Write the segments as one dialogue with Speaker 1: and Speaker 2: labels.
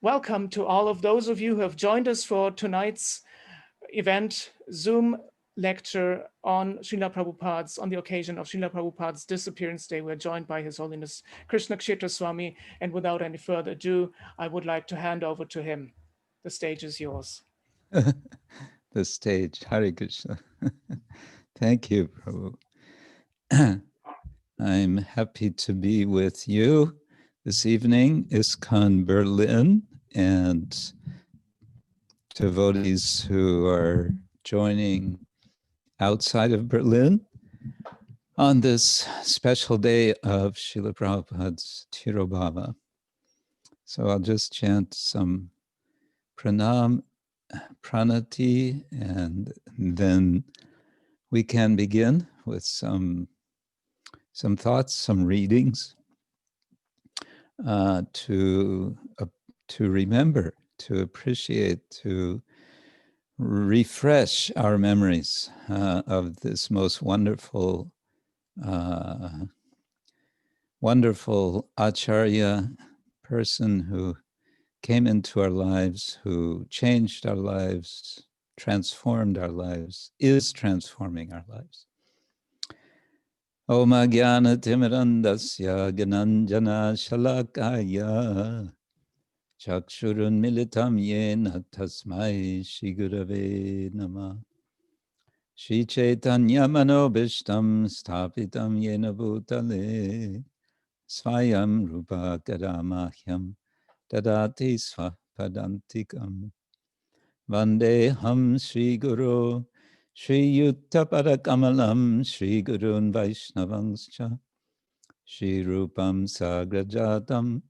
Speaker 1: welcome to all of those of you who have joined us for tonight's event, Zoom lecture on on the occasion of Srila Prabhupada's Disappearance Day. We're joined by His Holiness Krishna Kshetra Swami, and without any further ado, I would like to hand over to him. The stage is yours.
Speaker 2: The stage, Hare Krishna. Thank you, Prabhu. I'm happy to be with you this evening, ISKCON Berlin, and devotees who are joining outside of Berlin on this special day of Srila Prabhupada's tirobhava. So I'll just chant some pranam, pranati, and then we can begin with some thoughts, some readings to remember, to appreciate, to refresh our memories of this most wonderful Acharya person who came into our lives, who changed our lives, transformed our lives, is transforming our lives. Om Jnana Timirandasya Gananjana Shalakaya Chakshurun Militam Yena Tasmai Shri Gurave Namah. Shri Chaitanya Manobishtam Sthapitam Yena Bhutale Swayam Rupa Karamahyam Tadati Swapadantikam Vandeham Shri Guru Shri Yutta Parakamalam Shri Gurun Vaishnavangscha Shri Rupam Sagrajatam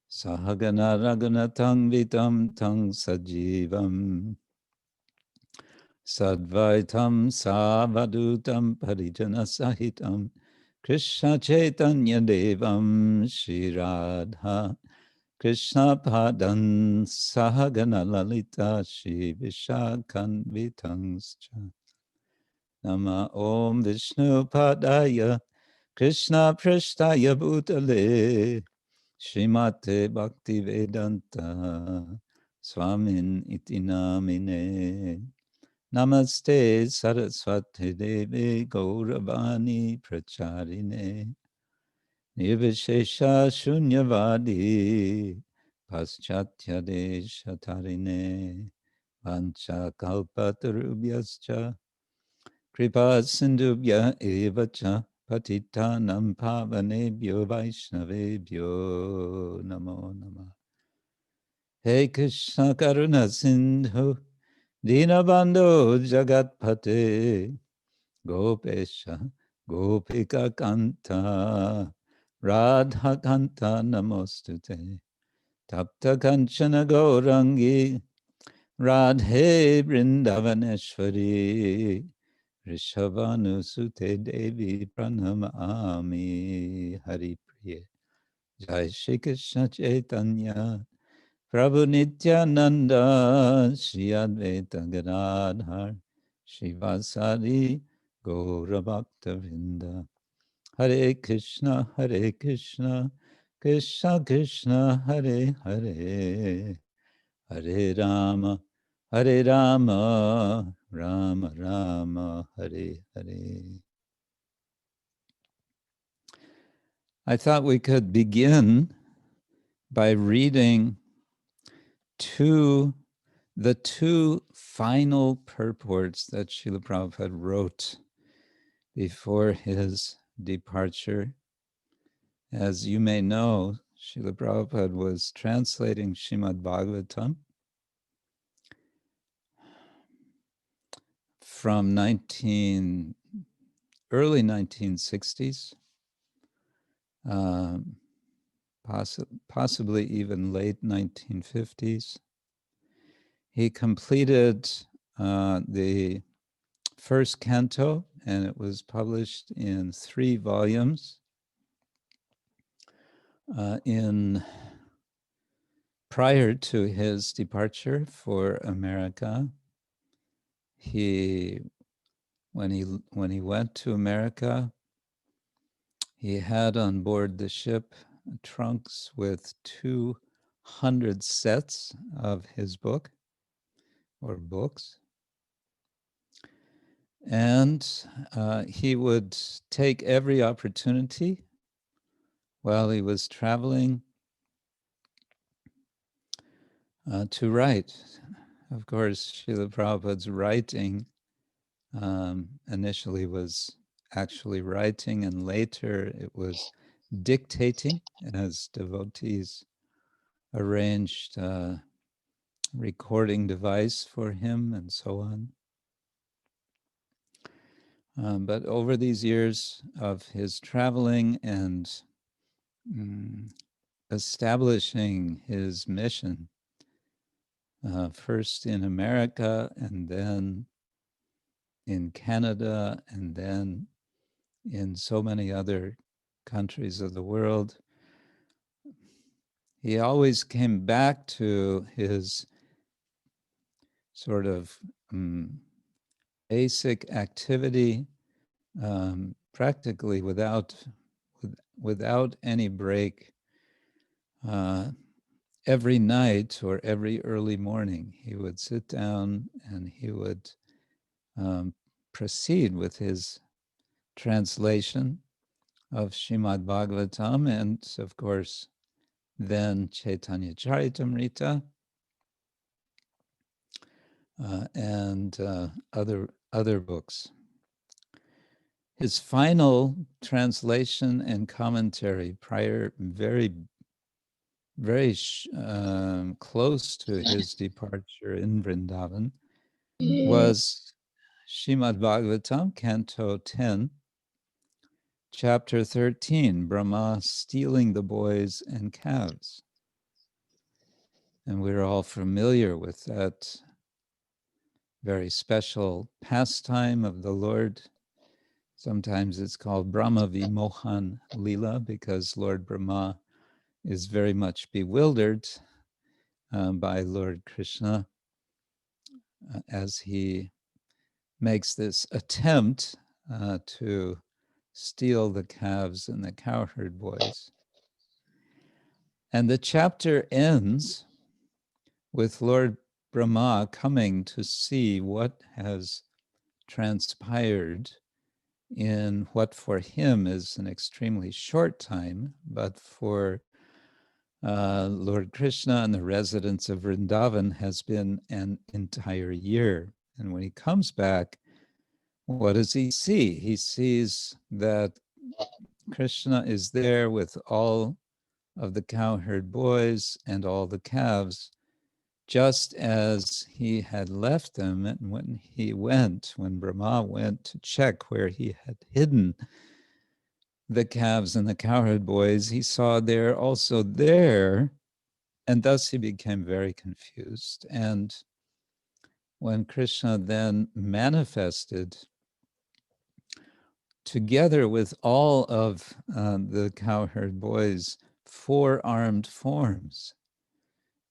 Speaker 2: Sahagana Raghunatang Vitam Tang Sajivam Sadvaitam Savadutam Parijana Sahitam Krishna Chaitanya Devam Shri Radha Krishna Padan Sahagana Lalita Shri Vishakhan Vitangscha Nama Om Vishnu Padaya Krishna Prashtaya Bhutale Srimate Bhakti Vedanta Swamin iti namine Namaste Saraswati Devi Gauravani Pracharine Nirvishesha Shunyavadi Paschatya Deshatarine Vancha Kalpatarubhyascha Kripa Sindhubhya Evacha Patitanam Pavanebhyo Vaishnavebhyo Namo Namah. Hey Krishna Karuna Sindhu Dinabandhu Jagatpate Gopesha Gopika Kanta Radha Kanta Namostute Tapta Kanchana Gaurangi Radhe Vrindavaneshwari Rishabhanusute Devi Pranamami Hari Priya Jai Shri Krishna Chaitanya Prabhu Nityananda Shri Advaita Gadadhar Shivasari Gaura Bhakta Vrinda Hare Krishna Krishna Krishna Hare Hare Hare Rama Rama Rama Hare Hare. I thought we could begin by reading the two final purports that Srila Prabhupada wrote before his departure. As you may know, Srila Prabhupada was translating Srimad Bhagavatam from early 1960s, possibly even late 1950s. He completed the first canto, and it was published in 3 volumes. Prior to his departure for America, when he went to America, he had on board the ship trunks with 2 100 sets of his book or books. And he would take every opportunity while he was traveling to write. Of course, Srila Prabhupada's writing initially was actually writing, and later it was dictating as devotees arranged a recording device for him and so on. But over these years of his traveling and establishing his mission, first in America and then in Canada and then in so many other countries of the world, he always came back to his sort of basic activity, practically without any break. Every night or every early morning, he would sit down and he would proceed with his translation of Srimad Bhagavatam and, of course, then Chaitanya Charitamrita and other books. His final translation and commentary prior, very close to his departure in Vrindavan, was Srimad Bhagavatam, Canto 10, Chapter 13, Brahma stealing the boys and calves. And we're all familiar with that very special pastime of the Lord. Sometimes it's called Brahma Vimohan Lila because Lord Brahma is very much bewildered by Lord Krishna as he makes this attempt to steal the calves and the cowherd boys. And the chapter ends with Lord Brahma coming to see what has transpired in what for him is an extremely short time, but for Lord Krishna and the residents of Vrindavan has been an entire year. And when he comes back, what does he see? He sees that Krishna is there with all of the cowherd boys and all the calves, just as he had left them. And when Brahma went to check where he had hidden the calves and the cowherd boys, he saw they're also there, and thus he became very confused. And when Krishna then manifested together with all of the cowherd boys' 4-armed forms,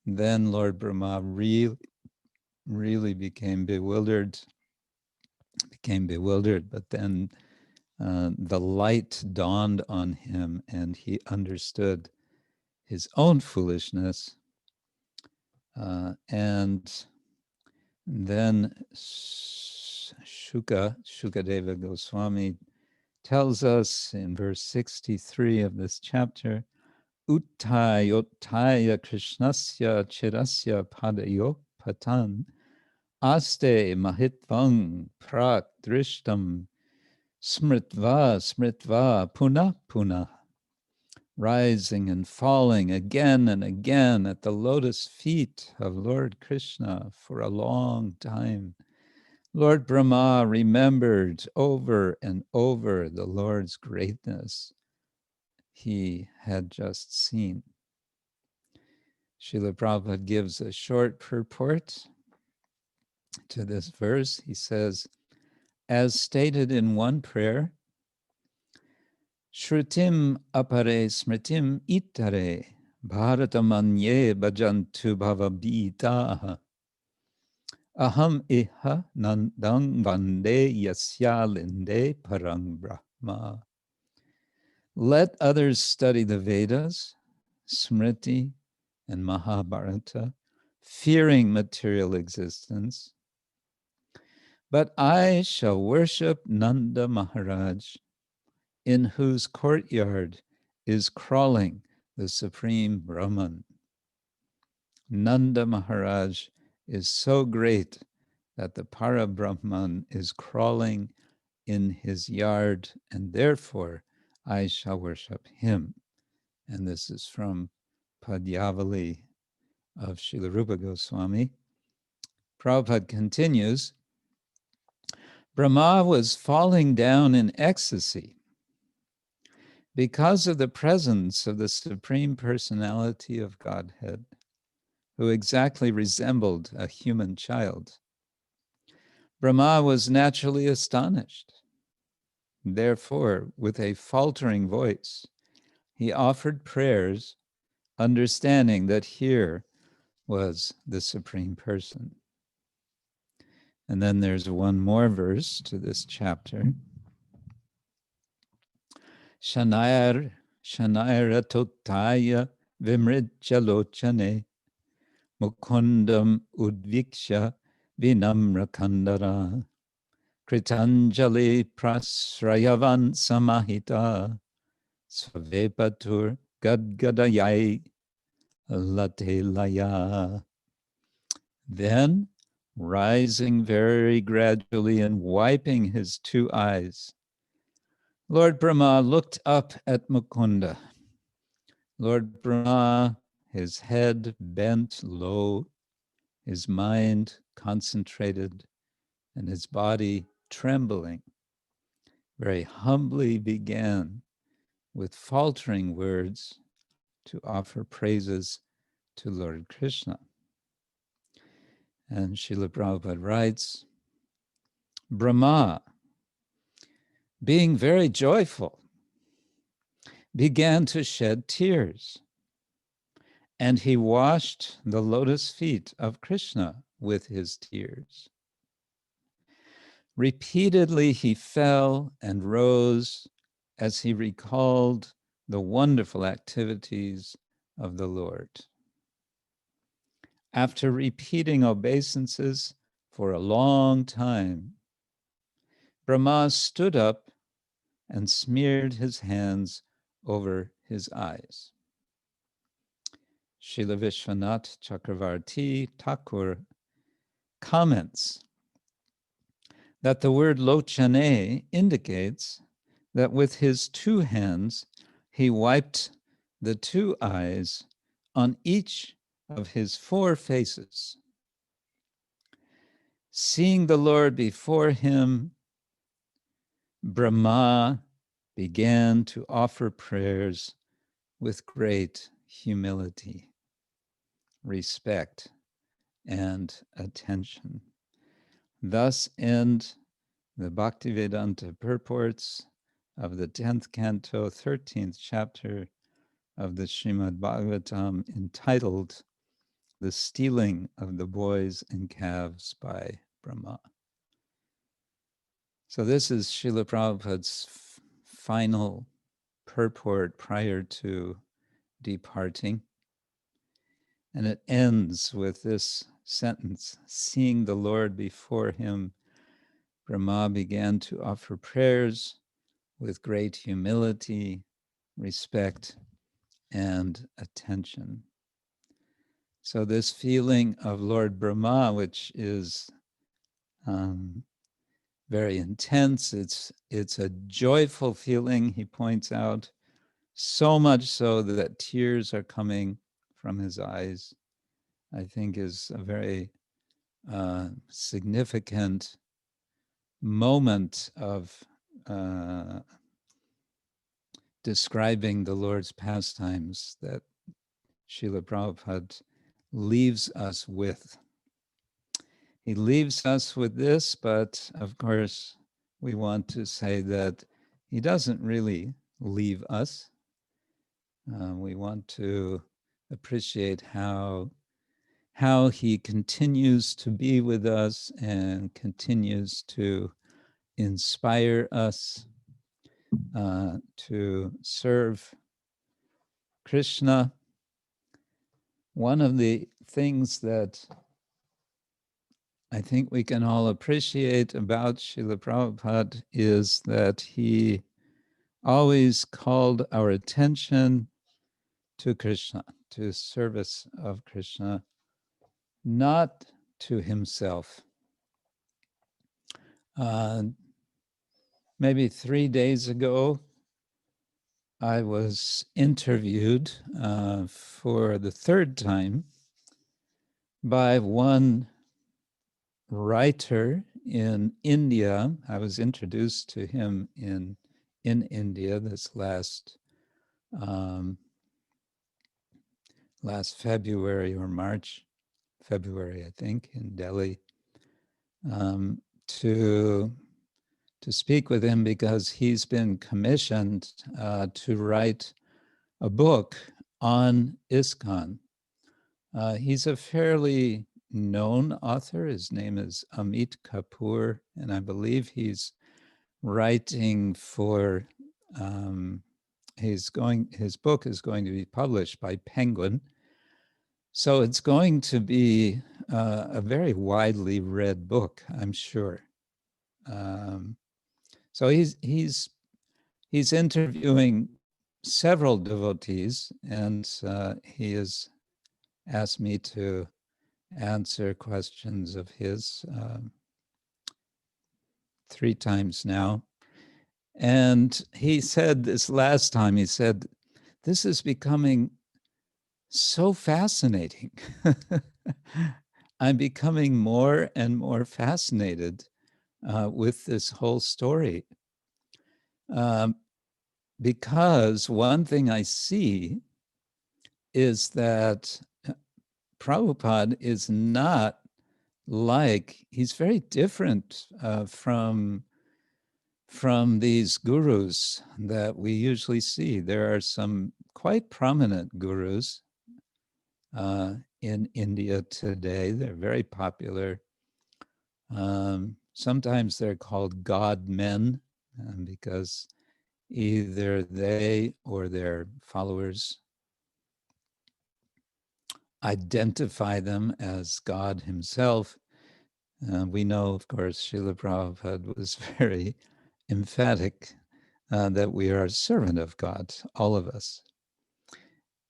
Speaker 2: then Lord Brahma really became bewildered, but then the light dawned on him and he understood his own foolishness. And then Shukadeva Goswami tells us in verse 63 of this chapter, Uttayotaya Krishnasya Chirasya Padayo Patan Aste Mahitvang Prak Drishtam Smritva Puna, rising and falling again and again at the lotus feet of Lord Krishna for a long time. Lord Brahma remembered over and over the Lord's greatness he had just seen. Srila Prabhupada gives a short purport to this verse. He says, as stated in one prayer, Shrutim apare smritim itare bharatamanye bhajantu bhavabhitaha aham iha nandang vande yasyalinde parang brahma. Let others study the Vedas, Smriti, and Mahabharata, fearing material existence. But I shall worship Nanda Maharaj, in whose courtyard is crawling the Supreme Brahman. Nanda Maharaj is so great that the Para-Brahman is crawling in his yard, and therefore I shall worship him. And this is from Padyavali of Srila Rupa Goswami. Prabhupada continues, Brahma was falling down in ecstasy because of the presence of the Supreme Personality of Godhead, who exactly resembled a human child. Brahma was naturally astonished. Therefore, with a faltering voice, he offered prayers, understanding that here was the Supreme Person. And then there's one more verse to this chapter. Shanayar Shanayratotaya Vimrichalochane Mukundam Udviksha Vinamrakandara Kritanjali Prasrayavan Samahita Svavepatur Gadgadayai Latelaya. Then, rising very gradually and wiping his two eyes, Lord Brahma looked up at Mukunda. Lord Brahma, his head bent low, his mind concentrated, and his body trembling, very humbly began with faltering words to offer praises to Lord Krishna. And Srila Prabhupada writes, Brahma, being very joyful, began to shed tears, and he washed the lotus feet of Krishna with his tears. Repeatedly he fell and rose as he recalled the wonderful activities of the Lord. After repeating obeisances for a long time, Brahma stood up and smeared his hands over his eyes. Srila Vishwanath Chakravarti Thakur comments that the word lochane indicates that with his two hands he wiped the two eyes on each of his four faces. Seeing the Lord before him, Brahma began to offer prayers with great humility, respect, and attention. Thus end the Bhaktivedanta purports of the 10th canto, 13th chapter of the Srimad Bhagavatam, entitled The Stealing of the Boys and Calves by Brahma. So this is Srila Prabhupada's final purport prior to departing. And it ends with this sentence, seeing the Lord before him, Brahma began to offer prayers with great humility, respect, and attention. So this feeling of Lord Brahma, which is very intense, it's a joyful feeling, he points out, so much so that tears are coming from his eyes, I think is a very significant moment of describing the Lord's pastimes that Srila Prabhupada leaves us with. He leaves us with this, but of course, we want to say that he doesn't really leave us. We want to appreciate how he continues to be with us and continues to inspire us to serve Krishna one of the things that I think we can all appreciate about Srila Prabhupada is that he always called our attention to Krishna, to service of Krishna, not to himself. Maybe 3 days ago, I was interviewed for the third time by one writer in India. I was introduced to him in India this last February or March, February, I think, in Delhi, to speak with him because he's been commissioned to write a book on ISKCON. He's a fairly known author. His name is Amit Kapoor, and I believe he's writing for, his book is going to be published by Penguin. So it's going to be a very widely read book, I'm sure. So he's interviewing several devotees, and he has asked me to answer questions of his 3 times now. And he said this last time, he said, this is becoming so fascinating. I'm becoming more and more fascinated with this whole story. Because one thing I see is that Prabhupada is not like, he's very different from these gurus that we usually see. There are some quite prominent gurus in India today. They're very popular. Sometimes they're called God men because either they or their followers identify them as God himself. We know, of course, Srila Prabhupada was very emphatic that we are a servant of God, all of us.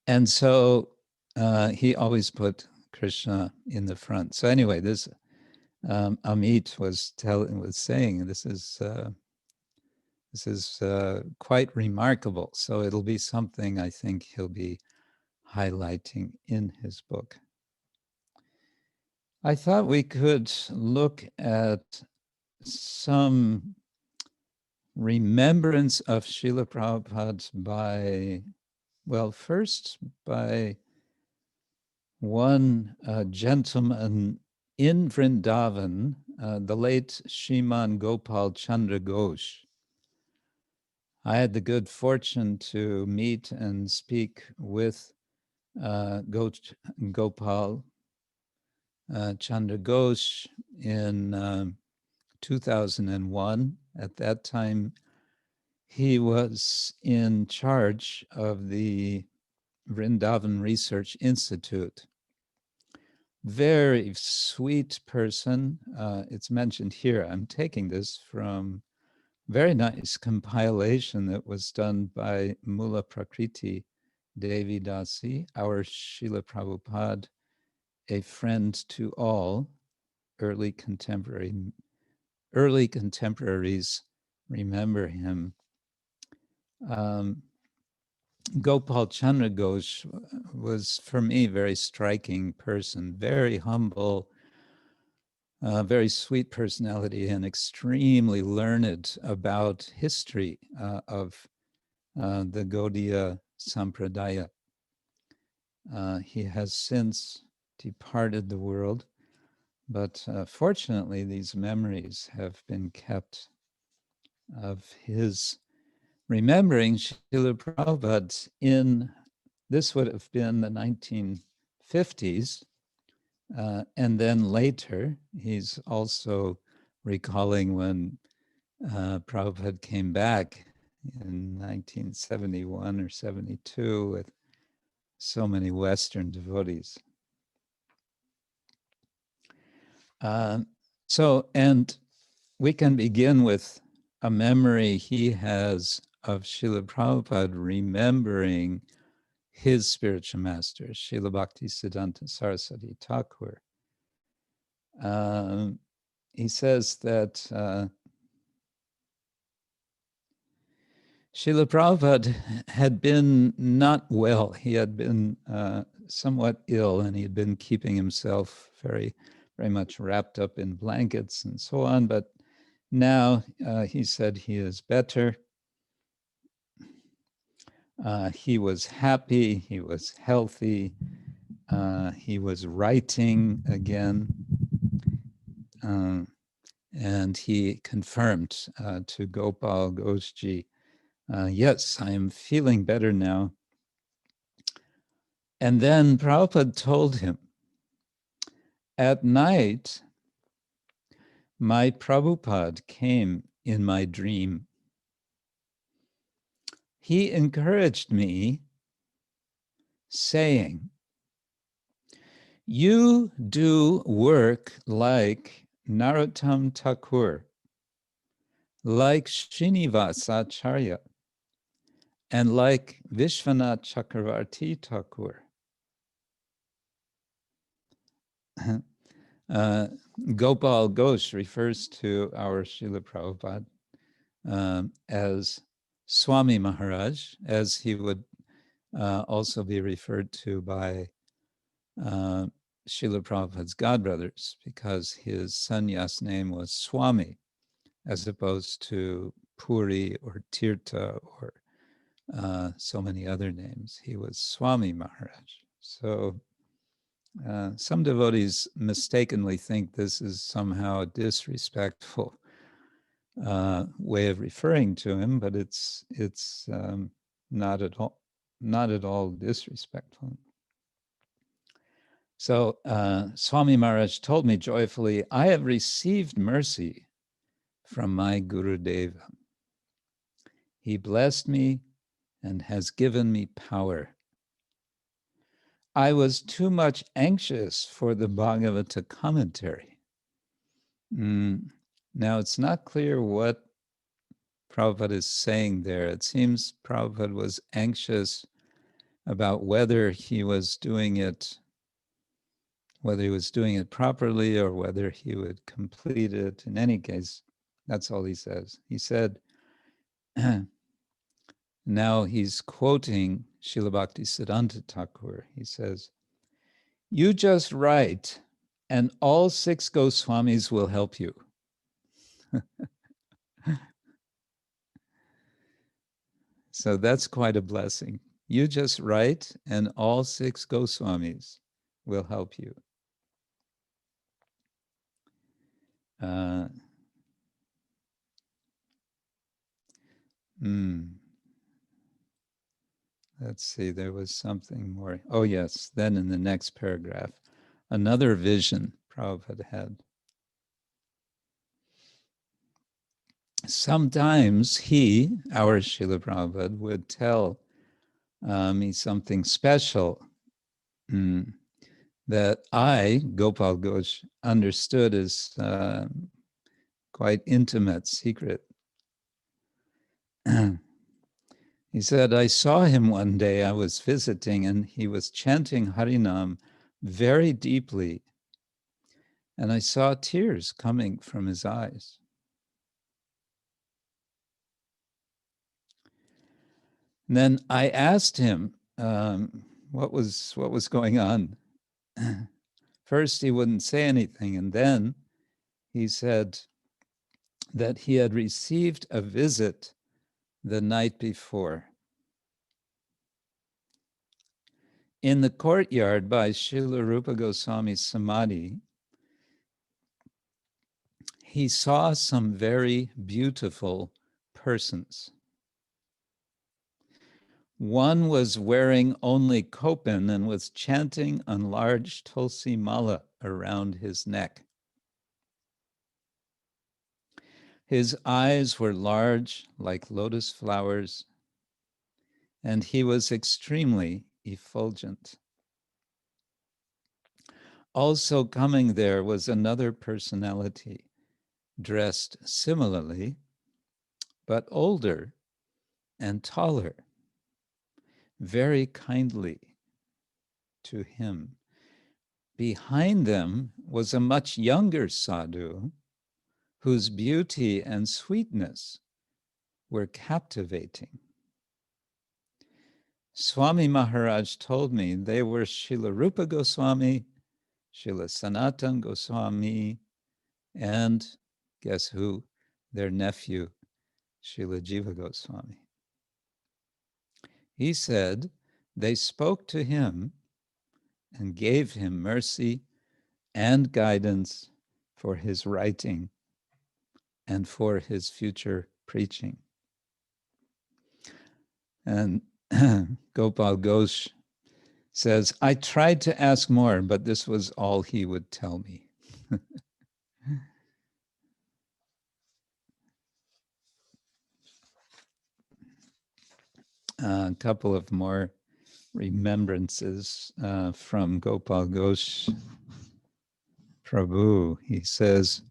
Speaker 2: And so he always put Krishna in the front. So anyway, this Amit was saying this is quite remarkable. So it'll be something I think he'll be highlighting in his book. I thought we could look at some remembrance of Srila Prabhupada by, well, first by one gentleman in Vrindavan, the late Shriman Gopal Chandra Ghosh. I had the good fortune to meet and speak with Gopal Chandra Ghosh in 2001. At that time, he was in charge of the Vrindavan Research Institute. Very sweet person. It's mentioned here. I'm taking this from very nice compilation that was done by Mula Prakriti Devi Dasi, our Srila Prabhupada, a friend to all. Early contemporaries remember him. Gopal Chandra Ghosh was, for me, a very striking person, very humble, very sweet personality, and extremely learned about history of the Gaudiya Sampradaya. He has since departed the world, but fortunately these memories have been kept of his remembering Srila Prabhupada this would have been the 1950s, and then later he's also recalling when Prabhupada came back in 1971 or 72 with so many Western devotees. And we can begin with a memory he has of Srila Prabhupada remembering his spiritual master, Srila Bhaktisiddhanta Saraswati Thakur. He says that Srila Prabhupada had been not well. He had been somewhat ill, and he had been keeping himself very, very much wrapped up in blankets and so on. But now he said he is better. He was happy. He was healthy. He was writing again. And he confirmed to Gopal Ghoshji, yes, I am feeling better now. And then Prabhupada told him, at night, my Prabhupada came in my dream. He encouraged me, saying, you do work like Narottam Thakur, like Srinivasa Acharya, and like Vishwanath Chakravarti Thakur. Gopal Ghosh refers to our Srila Prabhupada as Swami Maharaj, as he would also be referred to by Srila Prabhupada's godbrothers, because his sannyas name was Swami, as opposed to Puri or Tirtha or so many other names. He was Swami Maharaj. So some devotees mistakenly think this is somehow a disrespectful way of referring to him, but it's not at all disrespectful. So Swami Maharaj told me joyfully, I have received mercy from my Guru Deva. He blessed me and has given me power. I was too much anxious for the Bhagavata Commentary. Now, it's not clear what Prabhupada is saying there. It seems Prabhupada was anxious about whether he was doing it properly or whether he would complete it. In any case, that's all he says. He said, now he's quoting Srila Bhaktisiddhanta Thakur. He says, you just write and all 6 Goswamis will help you. So that's quite a blessing. You just write and all 6 Goswamis will help you. Let's see, there was something more. Oh yes, then in the next paragraph, another vision Prabhupada had. Sometimes he, our Srila Prabhupada, would tell me something special that I, Gopal Ghosh, understood as quite intimate, secret. He said, I saw him one day, I was visiting, and he was chanting Harinam very deeply, and I saw tears coming from his eyes. And then I asked him what was going on. First, he wouldn't say anything, and then he said that he had received a visit the night before. In the courtyard by Srila Rupa Goswami's Samadhi, he saw some very beautiful persons. One was wearing only kopin and was chanting a large tulsi mala around his neck. His eyes were large like lotus flowers, and he was extremely effulgent. Also coming there was another personality, dressed similarly, but older and taller, very kindly to him. Behind them was a much younger sadhu whose beauty and sweetness were captivating. Swami Maharaj told me they were Srila Rupa Goswami, Srila Sanatan Goswami, and guess who? Their nephew, Srila Jiva Goswami. He said they spoke to him and gave him mercy and guidance for his writing and for his future preaching. And Gopal Ghosh says, I tried to ask more, but this was all he would tell me. A couple of more remembrances from Gopal Ghosh Prabhu. He says,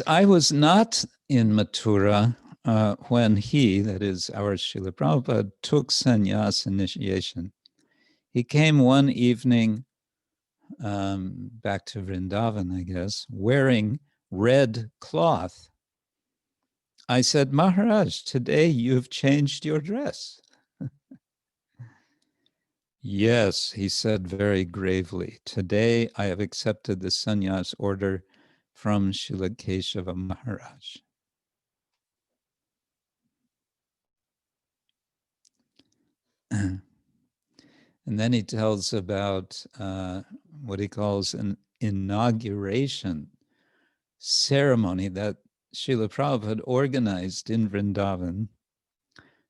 Speaker 2: I was not in Mathura when he, that is our Srila Prabhupada, took sannyas initiation. He came one evening back to Vrindavan, I guess, wearing red cloth. I said, Maharaj, today you've changed your dress. Yes, he said very gravely, today I have accepted the sannyas order from Srila Keshava Maharaj. And then he tells about what he calls an inauguration ceremony that Srila Prabhupada organized in Vrindavan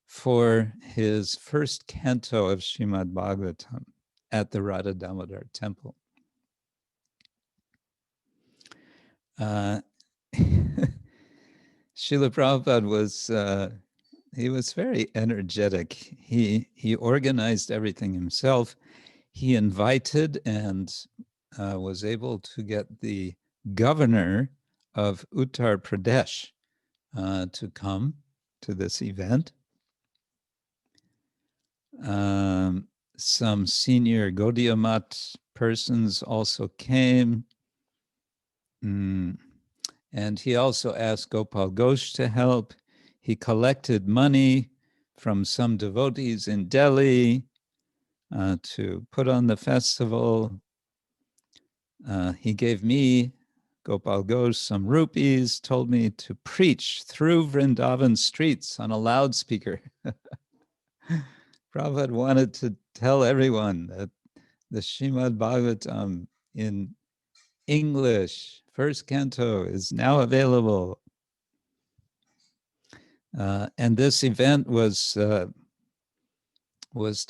Speaker 2: for his first canto of Srimad Bhagavatam at the Radha Damodar temple. Srila Prabhupada was very energetic. He organized everything himself. He invited and was able to get the governor of Uttar Pradesh to come to this event. Some senior Gaudiya Math persons also came. And he also asked Gopal Ghosh to help. He collected money from some devotees in Delhi to put on the festival. He gave me, Gopal Ghosh, some rupees, told me to preach through Vrindavan streets on a loudspeaker. Prabhupada wanted to tell everyone that the Srimad Bhagavatam in English, first canto, is now available. And this event was to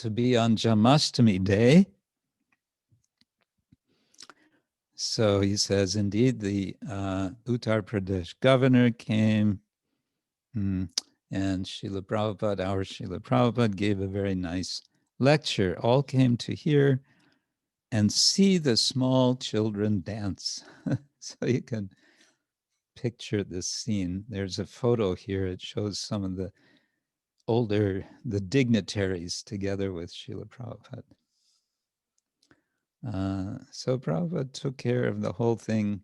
Speaker 2: be on Jamashtami Day. So he says, indeed, the Uttar Pradesh governor came, and Srila Prabhupada, our Srila Prabhupada, gave a very nice lecture. All came to hear and see the small children dance. So you can picture this scene. There's a photo here. It shows some of the dignitaries together with Srila Prabhupada. So Prabhupada took care of the whole thing.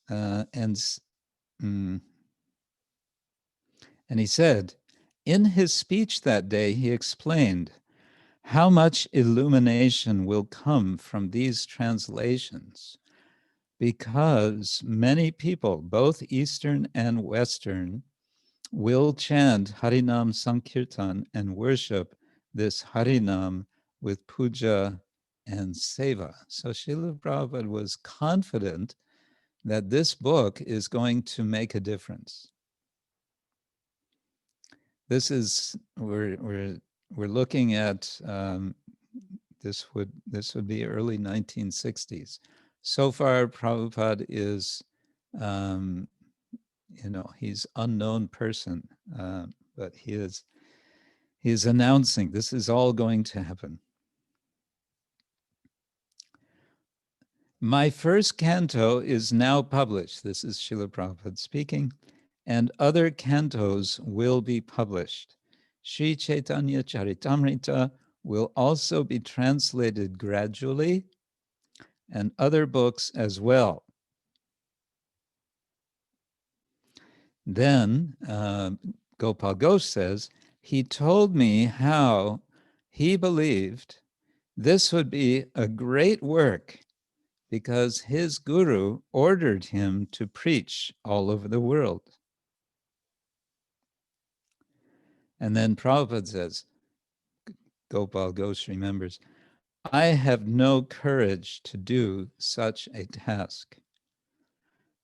Speaker 2: And he said, in his speech that day, he explained how much illumination will come from these translations, because many people, both Eastern and Western, will chant Harinam Sankirtan and worship this Harinam with puja and seva. So Srila Prabhupada was confident that this book is going to make a difference. This is, we're looking at, this would be early 1960s. So far, Prabhupada is, he's unknown person. but he is announcing this is all going to happen. My first canto is now published. This is Srila Prabhupada speaking, and other cantos will be published. Sri Chaitanya Charitamrita will also be translated gradually, and other books as well. Then Gopal Ghosh says, he told me how he believed this would be a great work because his guru ordered him to preach all over the world. And then Prabhupada says, Gopal Ghosh remembers, I have no courage to do such a task.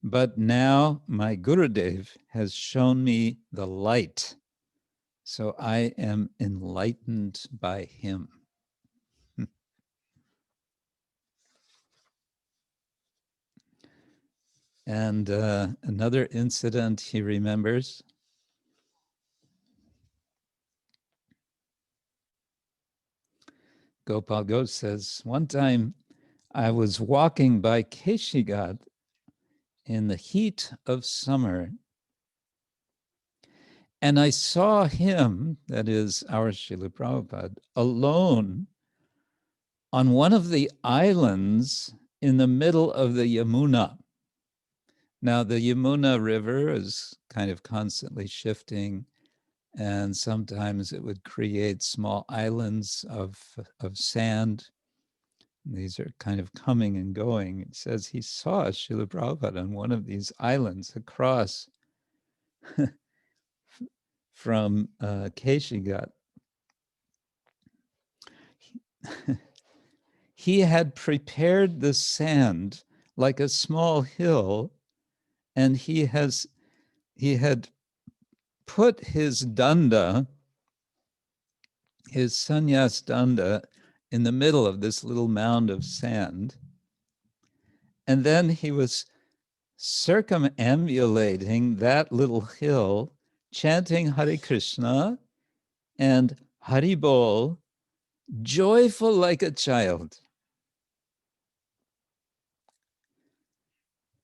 Speaker 2: But now my Gurudev has shown me the light, so I am enlightened by him. And another incident he remembers. Gopal Ghosh says, one time I was walking by Keshigat in the heat of summer, and I saw him, that is our Srila Prabhupada, alone on one of the islands in the middle of the Yamuna. Now, the Yamuna River is kind of constantly shifting, and sometimes it would create small islands of sand. These are kind of coming and going. It says he saw Srila Prabhupada on one of these islands across from Keshigat. He had prepared the sand like a small hill, and he had put his danda, his sannyas danda, in the middle of this little mound of sand. And then he was circumambulating that little hill, chanting Hare Krishna and Hari Bol, joyful like a child.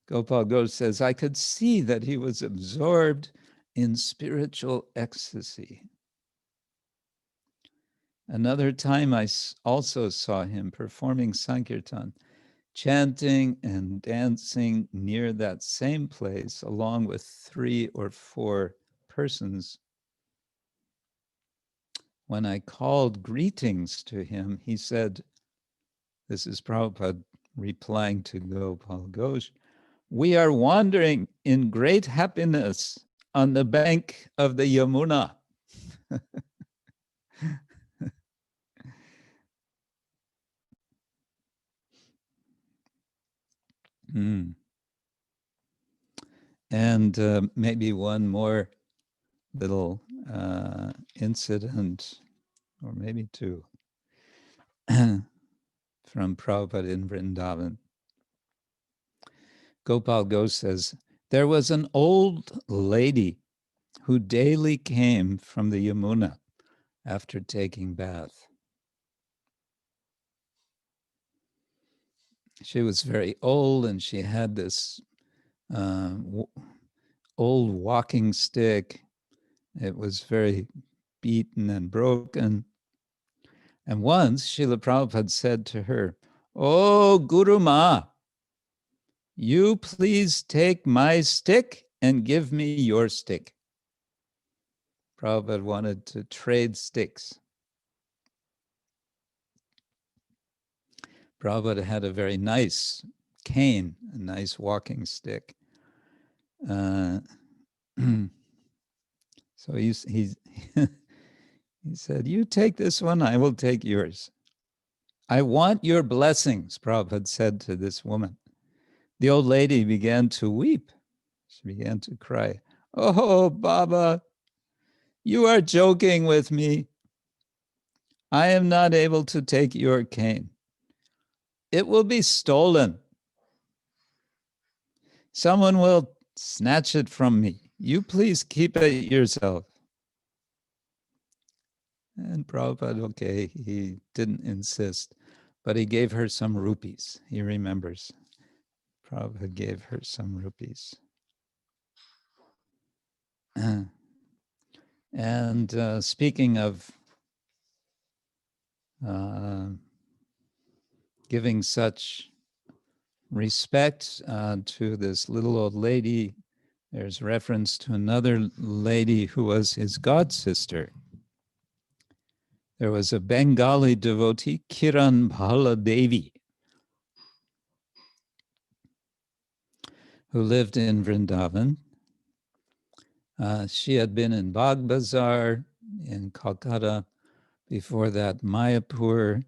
Speaker 2: Gopal Ghosh says, I could see that he was absorbed in spiritual ecstasy. Another time I also saw him performing Sankirtan, chanting and dancing near that same place along with 3 or 4 persons. When I called greetings to him, he said, this is Prabhupada replying to Gopal Ghosh, we are wandering in great happiness on the bank of the Yamuna. And maybe one more little incident, or maybe 2, from Prabhupada in Vrindavan. Gopal Ghosh says, there was an old lady who daily came from the Yamuna after taking bath. She was very old, and she had this old walking stick. It was very beaten and broken. And once Srila Prabhupada said to her, "Oh, Guru Ma, you please take my stick and give me your stick." Prabhupada wanted to trade sticks. Prabhupada had a very nice cane, a nice walking stick. So he said, you take this one, I will take yours. I want your blessings, Prabhupada said to this woman. The old lady began to weep. She began to cry. Oh, Baba, you are joking with me. I am not able to take your cane. It will be stolen. Someone will snatch it from me. You please keep it yourself. And Prabhupada, okay, he didn't insist, but he gave her some rupees. He remembers. Prabhupada gave her some rupees. And speaking of giving such respect to this little old lady, there's reference to another lady who was his god sister. There was a Bengali devotee, Kiran Bhaladevi, who lived in Vrindavan. She had been in Bagh Bazar in Calcutta, before that Mayapur,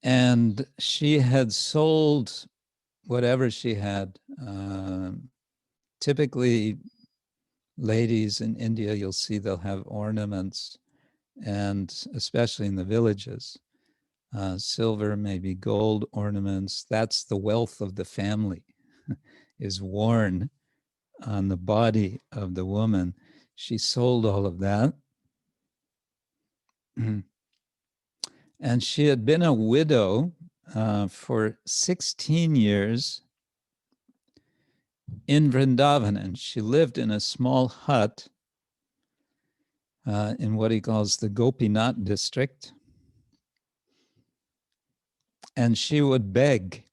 Speaker 2: and she had sold whatever she had. Typically, ladies in India, you'll see they'll have ornaments, and especially in the villages, silver, maybe gold ornaments. That's the wealth of the family, is worn on the body of the woman. She sold all of that. And she had been a widow for 16 years in Vrindavan, and she lived in a small hut in what he calls the Gopinath district. And she would beg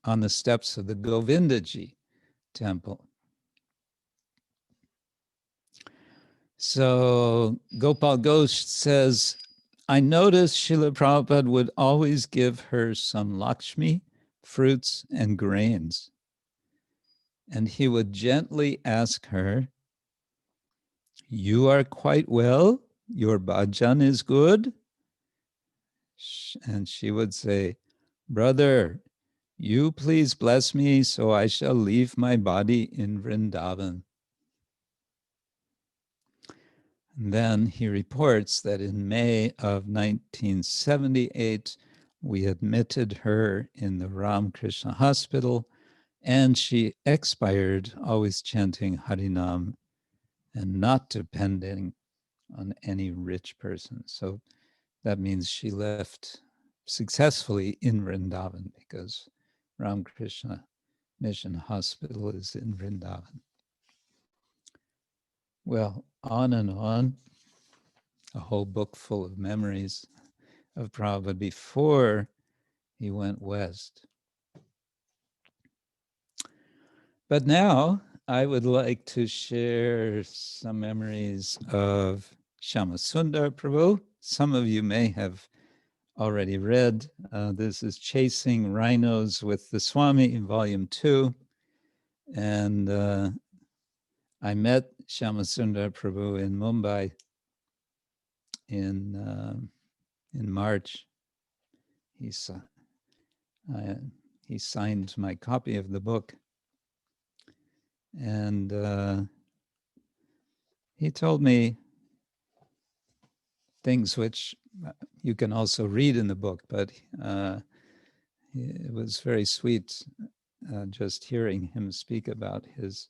Speaker 2: on the steps of the Govindaji temple. So Gopal Ghosh says, I noticed Srila Prabhupada would always give her some Lakshmi, fruits, and grains. And he would gently ask her, you are quite well? Your bhajan is good? And she would say, brother, you please bless me so I shall leave my body in Vrindavan. And then he reports that in May of 1978, we admitted her in the Ramakrishna Hospital, and she expired always chanting Harinam and not depending on any rich person. So that means she left successfully in Vrindavan because Ramakrishna Mission Hospital is in Vrindavan. Well, on and on, a whole book full of memories of Prabhupada before he went west. But now I would like to share some memories of Shyamasundar Prabhu. Some of you may have already read. This is Chasing Rhinos with the Swami in Volume 2. And I met Shyamasundar Prabhu in Mumbai in March. He signed my copy of the book. And he told me things which you can also read in the book, but it was very sweet just hearing him speak about his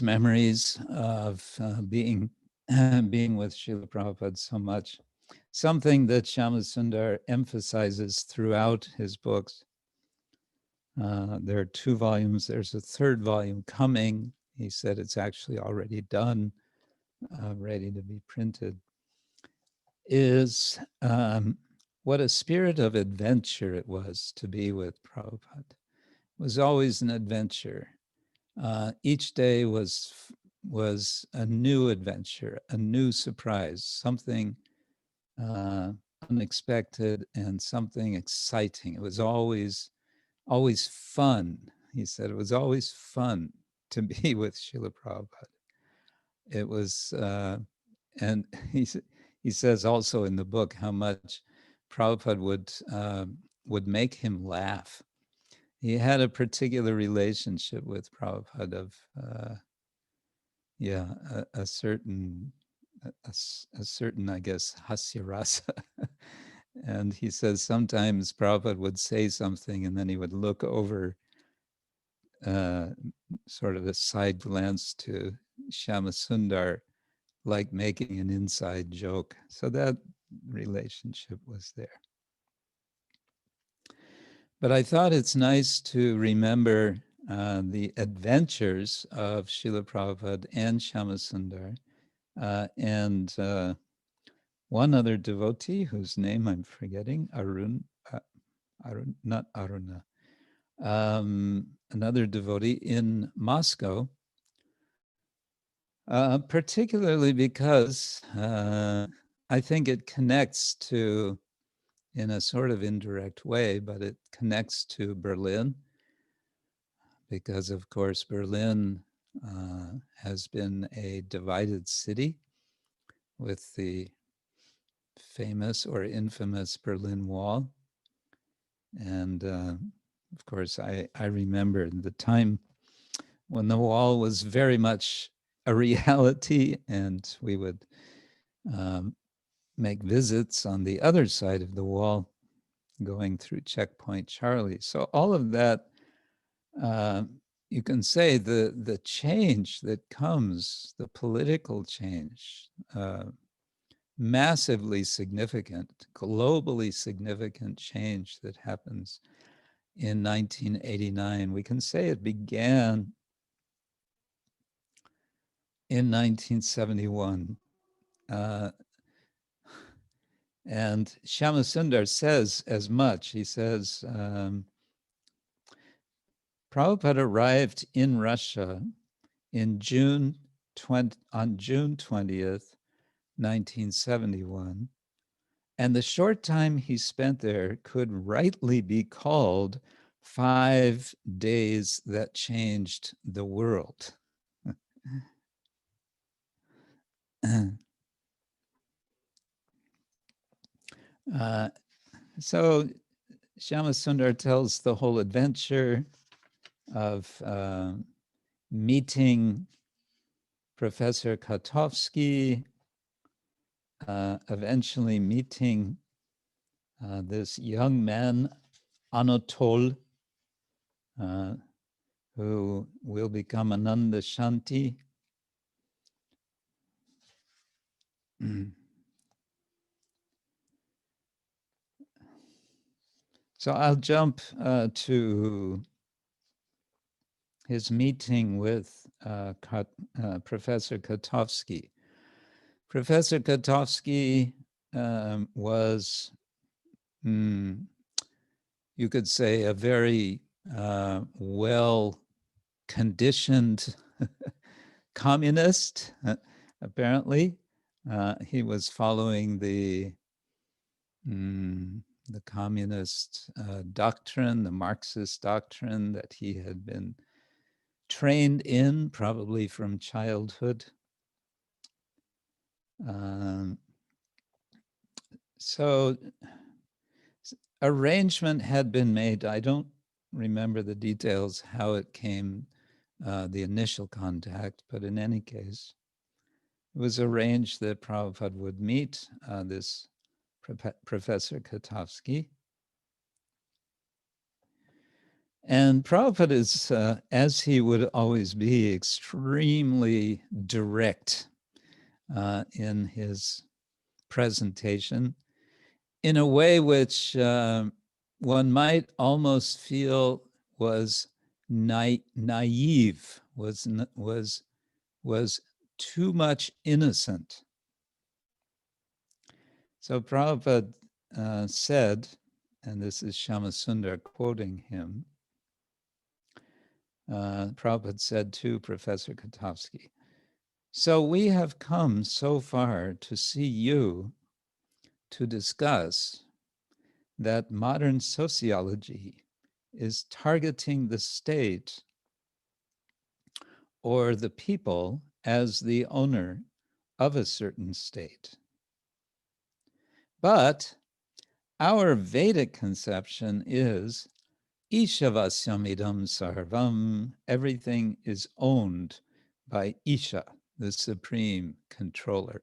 Speaker 2: memories of being with Srila Prabhupada so much. Something that Shyamasundar emphasizes throughout his books. There are 2 volumes. There's a 3rd volume coming. He said it's actually already done, ready to be printed. Is what a spirit of adventure it was to be with Prabhupada. It was always an adventure. Each day was a new adventure, a new surprise, something unexpected and something exciting. It was always fun. He said it was always fun to be with Srila Prabhupada. It was, and he says also in the book how much Prabhupada would make him laugh. He had a particular relationship with Prabhupada of, a certain, I guess, hasya rasa. And he says sometimes Prabhupada would say something and then he would look over, sort of a side glance to Shyamasundar, like making an inside joke. So that relationship was there. But I thought it's nice to remember the adventures of Srila Prabhupada and Shyamasundar and one other devotee whose name I'm forgetting, not Aruna, another devotee in Moscow, particularly because I think it connects to, in a sort of indirect way, but it connects to Berlin, because of course Berlin has been a divided city with the famous or infamous Berlin Wall. And of course, I remember the time when the wall was very much a reality, and we would make visits on the other side of the wall, going through Checkpoint Charlie. So all of that, you can say the change that comes, the political change, massively significant, globally significant change that happens in 1989. We can say it began in 1971. And Shyamasundar says as much. He says, Prabhupada arrived in Russia in on June 20th, 1971, and the short time he spent there could rightly be called 5 days that changed the world. So Shyamasundar tells the whole adventure of meeting Professor Kotovsky, eventually meeting this young man, Anatol, who will become Ananda Shanti. So I'll jump to his meeting with Professor Kotovsky. Professor Kotovsky was, you could say, a very well-conditioned communist, apparently. He was following the communist doctrine, the Marxist doctrine that he had been trained in, probably from childhood. So arrangement had been made. I don't remember the details, how it came, the initial contact, but in any case, it was arranged that Prabhupada would meet this Professor Kotovsky. And Prabhupada is, as he would always be, extremely direct in his presentation, in a way which one might almost feel was naive, was too much innocent. So Prabhupada said, and this is Shyamasundar quoting him, Prabhupada said to Professor Kotovsky, "So we have come so far to see you to discuss that modern sociology is targeting the state or the people as the owner of a certain state. But our Vedic conception is Ishavasyamidam sarvam, everything is owned by Isha, the supreme controller."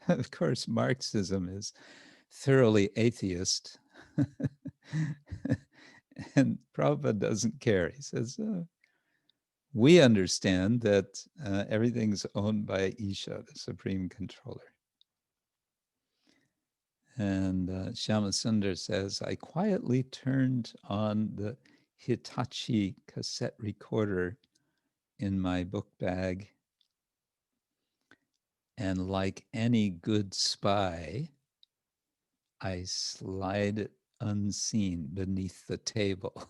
Speaker 2: Of course, Marxism is thoroughly atheist. And Prabhupada doesn't care. He says, we understand that everything's owned by Isha, the supreme controller. And Shyamasundar says, I quietly turned on the Hitachi cassette recorder in my book bag, and like any good spy, I slide it unseen beneath the table.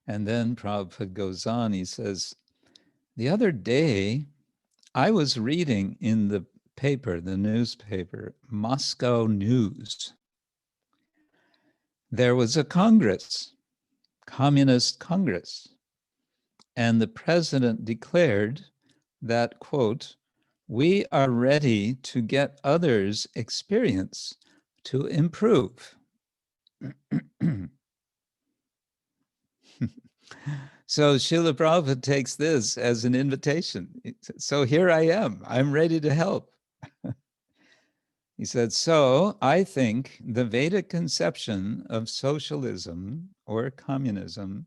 Speaker 2: And then Prabhupada goes on, he says, the other day, I was reading in the paper, the newspaper, Moscow News. There was a Congress, Communist Congress, and the president declared that, quote, we are ready to get others' experience to improve. So Srila Prabhupada takes this as an invitation. So here I am, I'm ready to help. He said, so I think the Vedic conception of socialism or communism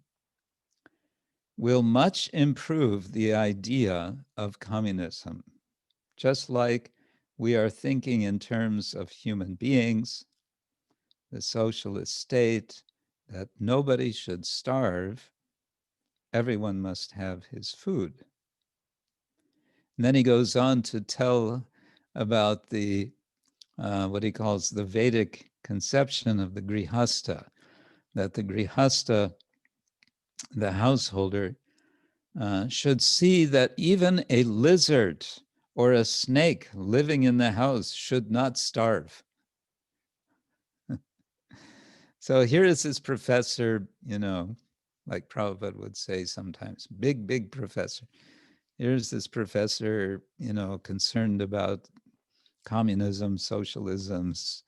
Speaker 2: will much improve the idea of communism, just like we are thinking in terms of human beings, the socialist state, that nobody should starve, everyone must have his food. And then he goes on to tell about the what he calls the Vedic conception of the Grihastha, that the Grihastha, the householder, should see that even a lizard or a snake living in the house should not starve. So here is this professor, you know, like Prabhupada would say sometimes, big professor. Here's this professor, you know, concerned about communism, socialisms,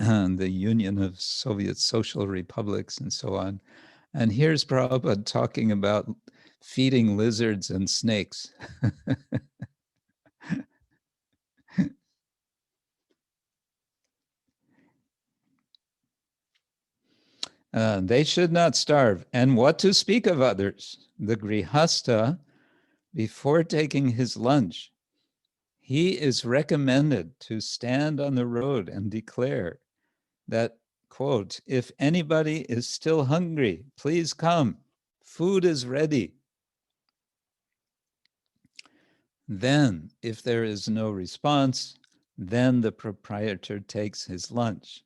Speaker 2: the Union of Soviet Social Republics, and so on. And here's Prabhupada talking about feeding lizards and snakes. They should not starve. And what to speak of others? The Grihastha, before taking his lunch, he is recommended to stand on the road and declare that, quote, if anybody is still hungry, please come. Food is ready. Then, if there is no response, then the proprietor takes his lunch.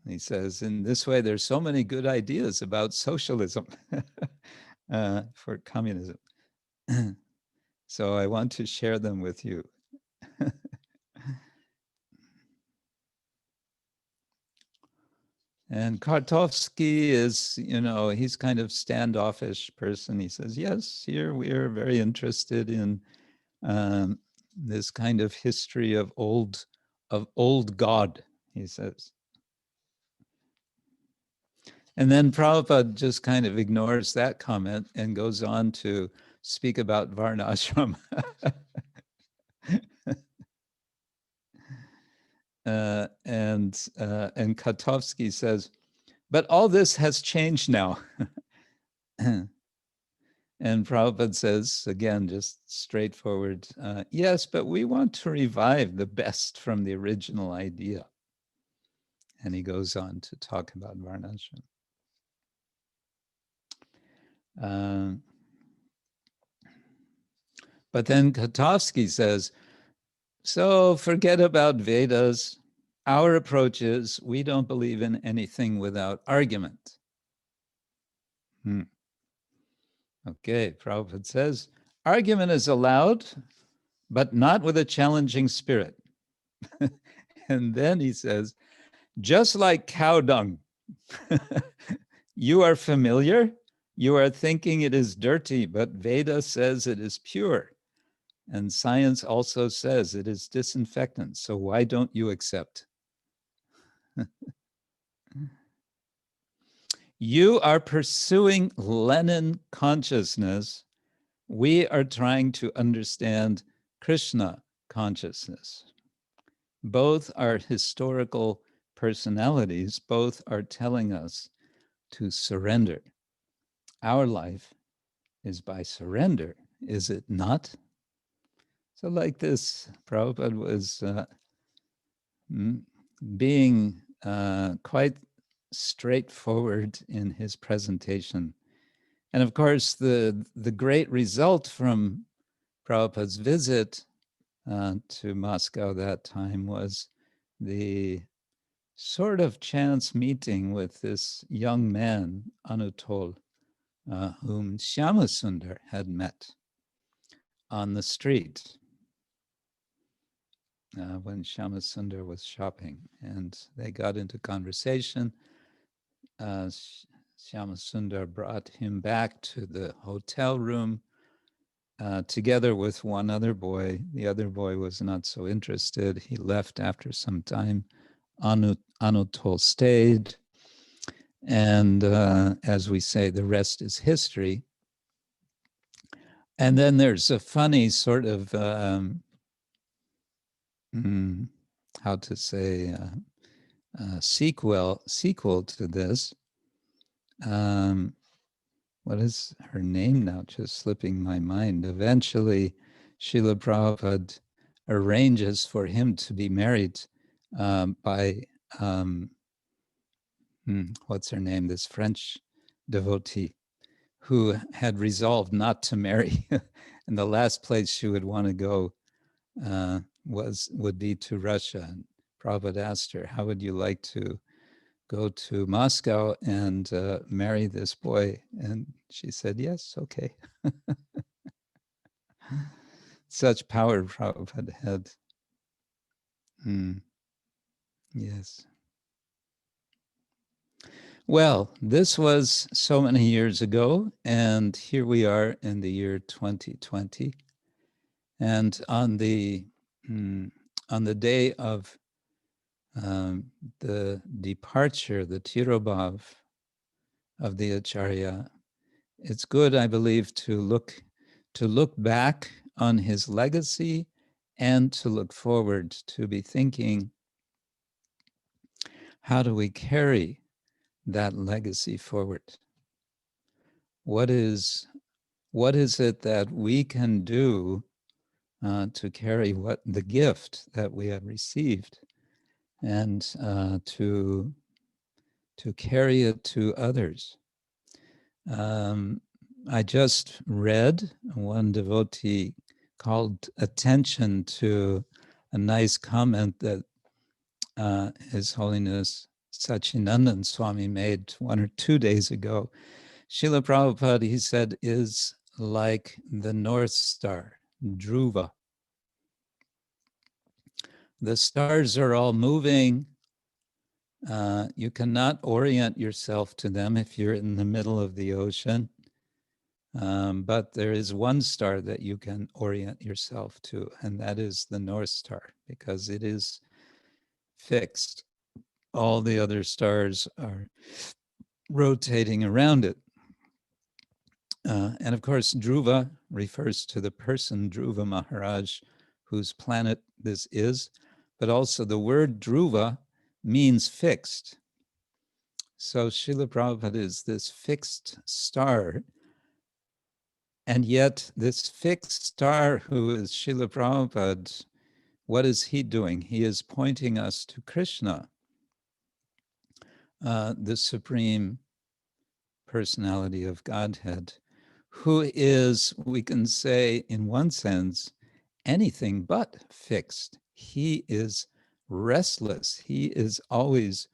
Speaker 2: He says, in this way, there's so many good ideas about socialism for communism. So I want to share them with you. And Kartovsky is, you know, he's kind of standoffish person. He says, yes, here we are very interested in this kind of history of old God, he says. And then Prabhupada just kind of ignores that comment and goes on to speak about Varnashram. And Katovsky says, but all this has changed now. And Prabhupada says, again, just straightforward, yes, but we want to revive the best from the original idea. And he goes on to talk about Varnashram. But then Katovsky says, so forget about Vedas. Our approach is we don't believe in anything without argument. Okay, Prabhupada says, argument is allowed, but not with a challenging spirit. And then he says, just like cow dung, you are familiar, you are thinking it is dirty, but Veda says it is pure. And science also says it is disinfectant. So why don't you accept? You are pursuing Lenin consciousness. We are trying to understand Krishna consciousness. Both are historical personalities. Both are telling us to surrender. Our life is by surrender, is it not? So like this, Prabhupada was being quite straightforward in his presentation. And of course, the great result from Prabhupada's visit to Moscow that time was the sort of chance meeting with this young man, Anutol, whom Shyamasundar had met on the street when Shyamasundar was shopping. And they got into conversation. Shyamasundar brought him back to the hotel room together with one other boy. The other boy was not so interested. He left after some time. Anutol stayed. And as we say, the rest is history. And then there's a funny sort of, how to say, sequel to this. What is her name now? Just slipping my mind. Eventually, Srila Prabhupada arranges for him to be married by, what's her name? This French devotee who had resolved not to marry. And the last place she would want to go would be to Russia. And Prabhupada asked her, how would you like to go to Moscow and marry this boy? And she said, yes, okay. Such power Prabhupada had. Yes. Well, this was so many years ago, and here we are in the year 2020. And on the day of the departure, the tirobhava of the Acharya, it's good, I believe, to look back on his legacy and to look forward, to be thinking, how do we carry that legacy forward? What is it that we can do to carry what the gift that we have received, and to carry it to others? I just read, one devotee called attention to a nice comment that His Holiness Sachinandan Swami made 1 or 2 days ago. Srila Prabhupada, he said, is like the North Star, Dhruva. The stars are all moving. You cannot orient yourself to them if you're in the middle of the ocean. But there is one star that you can orient yourself to, and that is the North Star, because it is fixed. All the other stars are rotating around it. And of course, Dhruva refers to the person, Dhruva Maharaj, whose planet this is, but also the word Dhruva means fixed. So Srila Prabhupada is this fixed star, and yet this fixed star who is Srila Prabhupada, what is he doing? He is pointing us to Krishna, the Supreme Personality of Godhead, who is, we can say in one sense, anything but fixed. He is restless. He is always,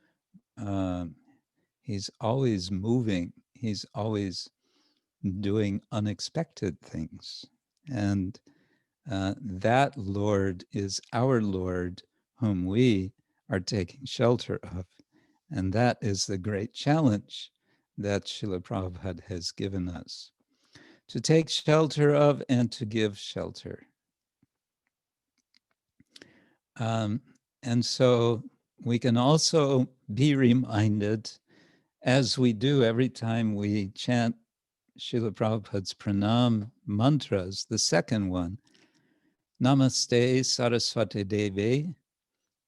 Speaker 2: he's always moving. He's always doing unexpected things. And that Lord is our Lord, whom we are taking shelter of. And that is the great challenge that Srila Prabhupada has given us, to take shelter of and to give shelter. And so we can also be reminded, as we do every time we chant Srila Prabhupada's pranam mantras, the second one, Namaste Saraswati Devi,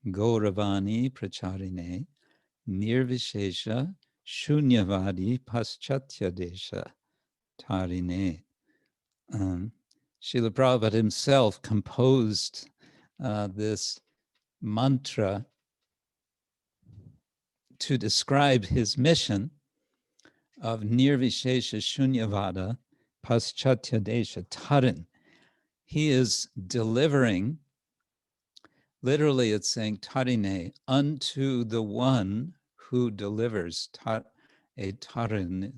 Speaker 2: Gauravani Pracharine Nirvishesha Shunyavadi Paschatya Desha Tarine. Srila Prabhupada himself composed this mantra to describe his mission of Nirvishesha Shunyavada Paschatya Desha Tarin. He is delivering, literally it's saying Tarine, unto the one who delivers. A Tarin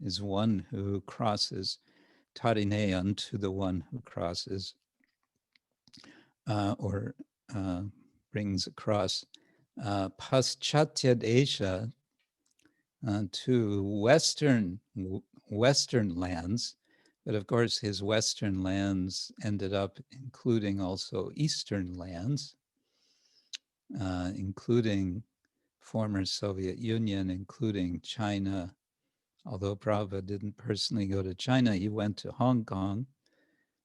Speaker 2: is one who crosses. Tarine, unto the one who crosses or brings across. Paschatya Desha, to Western lands, but of course his Western lands ended up including also Eastern lands, including former Soviet Union, including China. Although Prabhupada didn't personally go to China, he went to Hong Kong,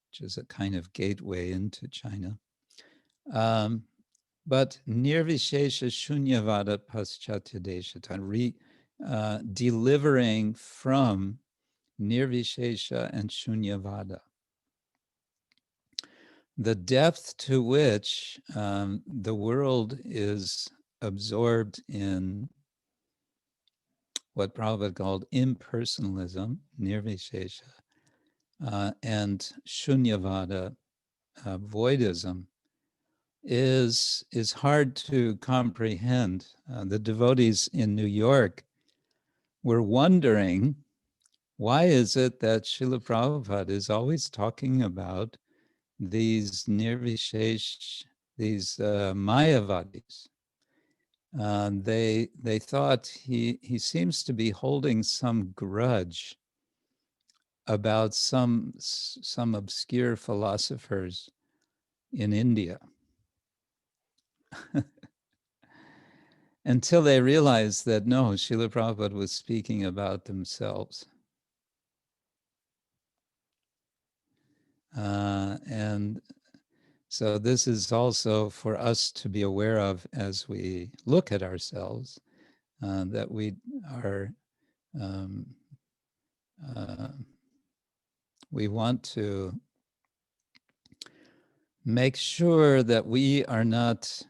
Speaker 2: which is a kind of gateway into China. But Nirvishesha Shunyavada Paschatya Desha, delivering from Nirvishesha and Shunyavada. The depth to which the world is absorbed in what Prabhupada called impersonalism, Nirvishesha, and Shunyavada, voidism, is hard to comprehend. The devotees in New York were wondering, why is it that Srila Prabhupada is always talking about these nirvishesh, these mayavadis? They thought he seems to be holding some grudge about some obscure philosophers in India. Until they realized that no, Srila Prabhupada was speaking about themselves. And so this is also for us to be aware of as we look at ourselves, that we are, we want to make sure that we are not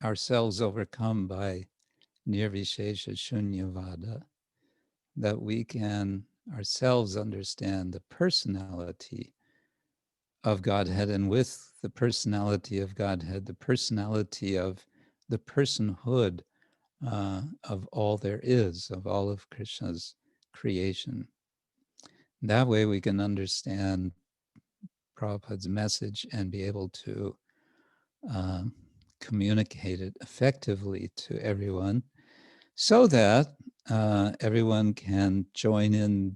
Speaker 2: ourselves overcome by nirvishesha shunyavada, that we can ourselves understand the personality of Godhead, and with the personality of Godhead, the personality of the personhood of all there is, of all of Krishna's creation. That way we can understand Prabhupada's message and be able to communicate it effectively to everyone, so that everyone can join in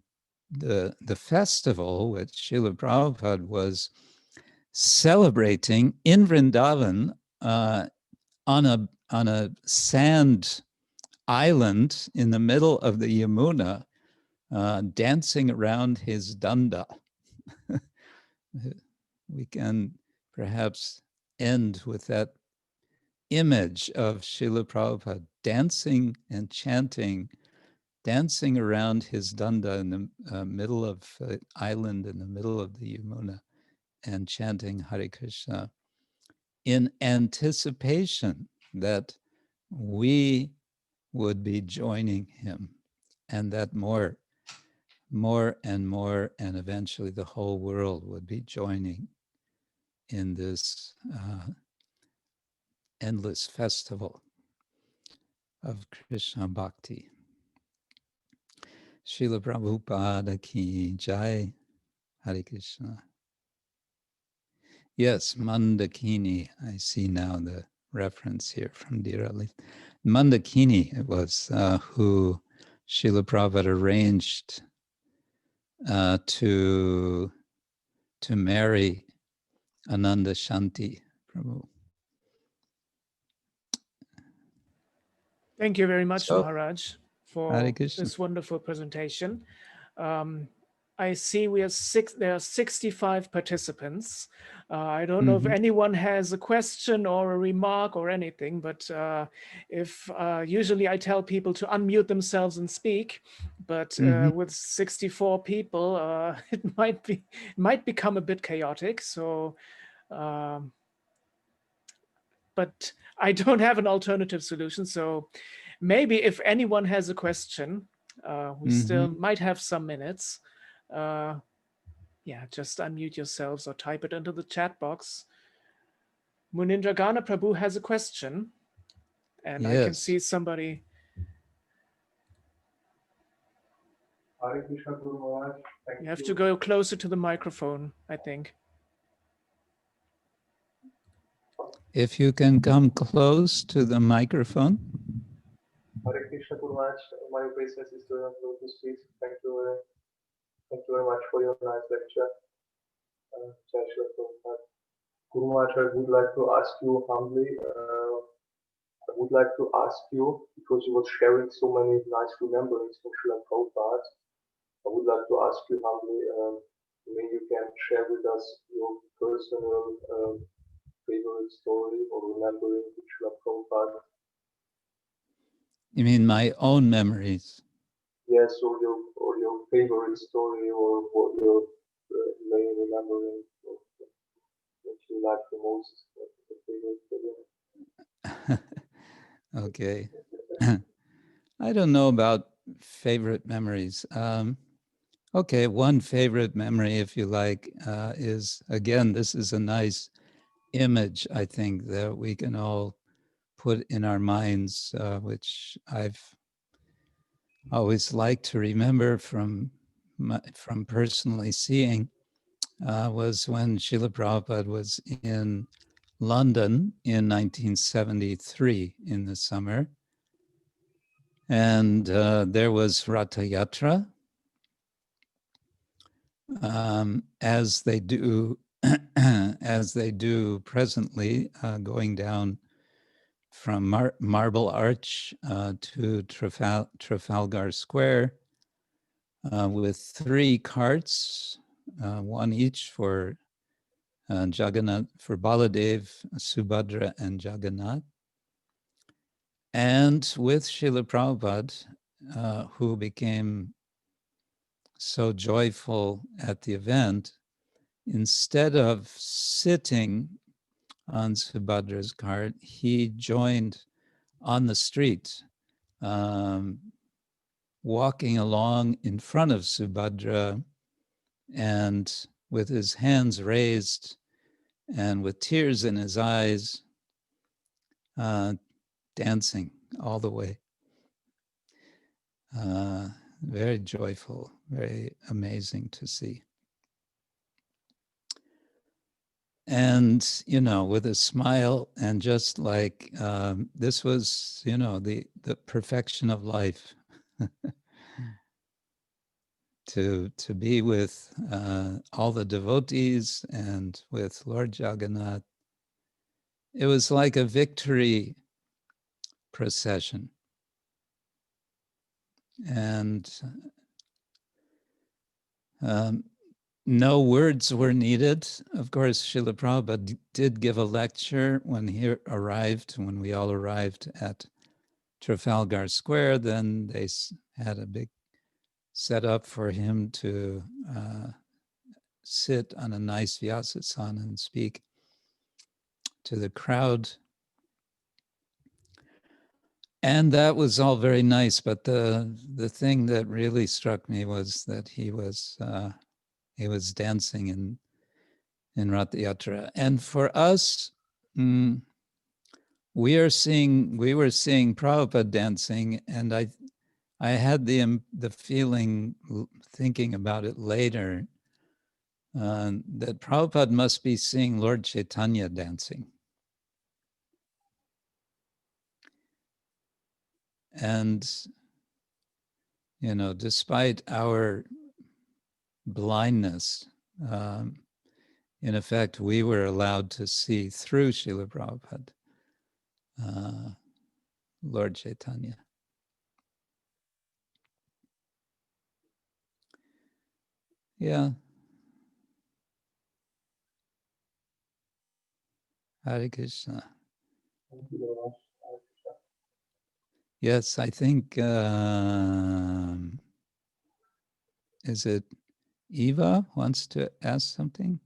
Speaker 2: the festival which Srila Prabhupada was celebrating in Vrindavan on a sand island in the middle of the Yamuna, dancing around his danda. We can perhaps end with that image of Srila Prabhupada dancing and chanting, dancing around his danda in the middle of the island, in the middle of the Yamuna, and chanting Hare Krishna in anticipation that we would be joining him, and that more and more, and eventually the whole world would be joining in this endless festival of Krishna Bhakti. Srila Prabhupada ki jai. Hare Krishna. Yes, Mandakini. I see now the reference here from Dear Ali. Mandakini, it was who Srila Prabhupada arranged to marry Ananda Shanti Prabhu.
Speaker 1: Thank you very much,
Speaker 2: So,
Speaker 1: Maharaj,
Speaker 2: Hare
Speaker 1: for
Speaker 2: Krishna.
Speaker 1: this wonderful presentation. I see there are 65 participants. I don't know if anyone has a question or a remark or anything, but if usually I tell people to unmute themselves and speak, but with 64 people, it might become a bit chaotic. So, but I don't have an alternative solution. So maybe if anyone has a question, we still might have some minutes. Yeah, just unmute yourselves or type it into the chat box. Munindragana Prabhu has a question, and I can see somebody.
Speaker 3: Hare Krishna Guru Maharaj.
Speaker 1: You have to go closer to the microphone, I think.
Speaker 2: If you can come close to the microphone.
Speaker 3: Hare Krishna Guru Maharaj, my obeisance is to Lotus feet. Thank you very much for your nice lecture. Jai Srila Prabhupada. Guru Maharaj, I would like to ask you humbly, because you were sharing so many nice rememberings from Srila Prabhupada, I would like to ask you humbly, maybe you can share with us your personal favorite story or remembering with Srila Prabhupada.
Speaker 2: You mean my own memories?
Speaker 3: Yes, or your favorite story, or what your main remembering, what you like the most, the favorite story.
Speaker 2: Okay. I don't know about favorite memories. Okay, one favorite memory, if you like, is, again, this is a nice image, I think, that we can all put in our minds, which I've always liked to remember from personally seeing, was when Srila Prabhupada was in London in 1973 in the summer. And there was Ratha Yatra, as they do presently, going down from Marble Arch to Trafalgar Square, with 3 carts, one each for Jagannath, for Baladev, Subhadra, and Jagannath, and with Srila Prabhupada, who became so joyful at the event. Instead of sitting on Subhadra's cart, he joined on the street, walking along in front of Subhadra, and with his hands raised and with tears in his eyes, dancing all the way. Very joyful, very amazing to see. And, with a smile, and just like, this was, the perfection of life. to be with all the devotees and with Lord Jagannath. It was like a victory procession. And no words were needed. Of course, Srila Prabhupada did give a lecture when we all arrived at Trafalgar Square. Then they had a big setup for him to sit on a nice vyasasana and speak to the crowd. And that was all very nice, but the thing that really struck me was that he was dancing in Rath Yatra. And for us, we were seeing Prabhupada dancing, and I had the feeling, thinking about it later, that Prabhupada must be seeing Lord Chaitanya dancing. And, despite our blindness, in effect, we were allowed to see through Srila Prabhupada, Lord Chaitanya. Yeah. Hare Krishna.
Speaker 3: Thank you very much. Hare Krishna.
Speaker 2: Yes, I think, is it Eva wants to ask something?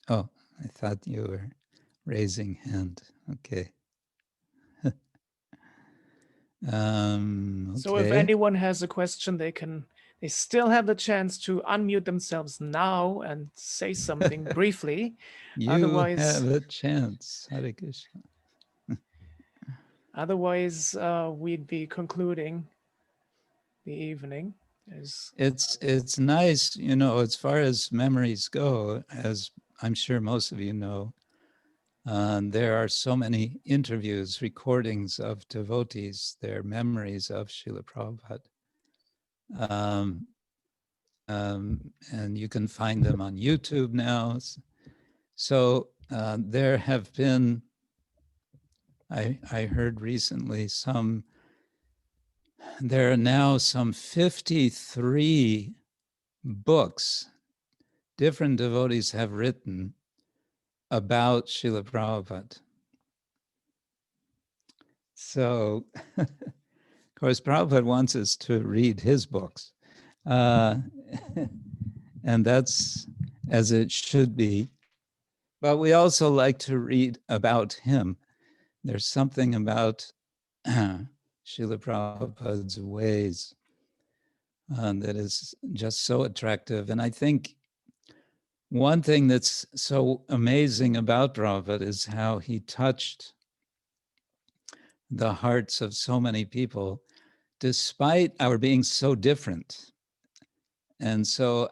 Speaker 2: Oh, I thought you were raising hand. Okay.
Speaker 1: So if
Speaker 2: Okay.
Speaker 1: anyone has a question, they still have the chance to unmute themselves now and say something briefly.
Speaker 2: You
Speaker 1: Otherwise,
Speaker 2: have a chance. Hare Krishna.
Speaker 1: otherwise we'd be concluding the evening.
Speaker 2: It's nice, you know, as far as memories go, as I'm sure most of you know, there are so many interviews, recordings of devotees, their memories of Srila Prabhupada. And you can find them on YouTube now. So there have been, I heard recently there are now some 53 books different devotees have written about Srila Prabhupada. So, of course, Prabhupada wants us to read his books. And that's as it should be. But we also like to read about him. There's something about Srila Prabhupada's ways that is just so attractive. And I think one thing that's so amazing about Prabhupada is how he touched the hearts of so many people, despite our being so different. And so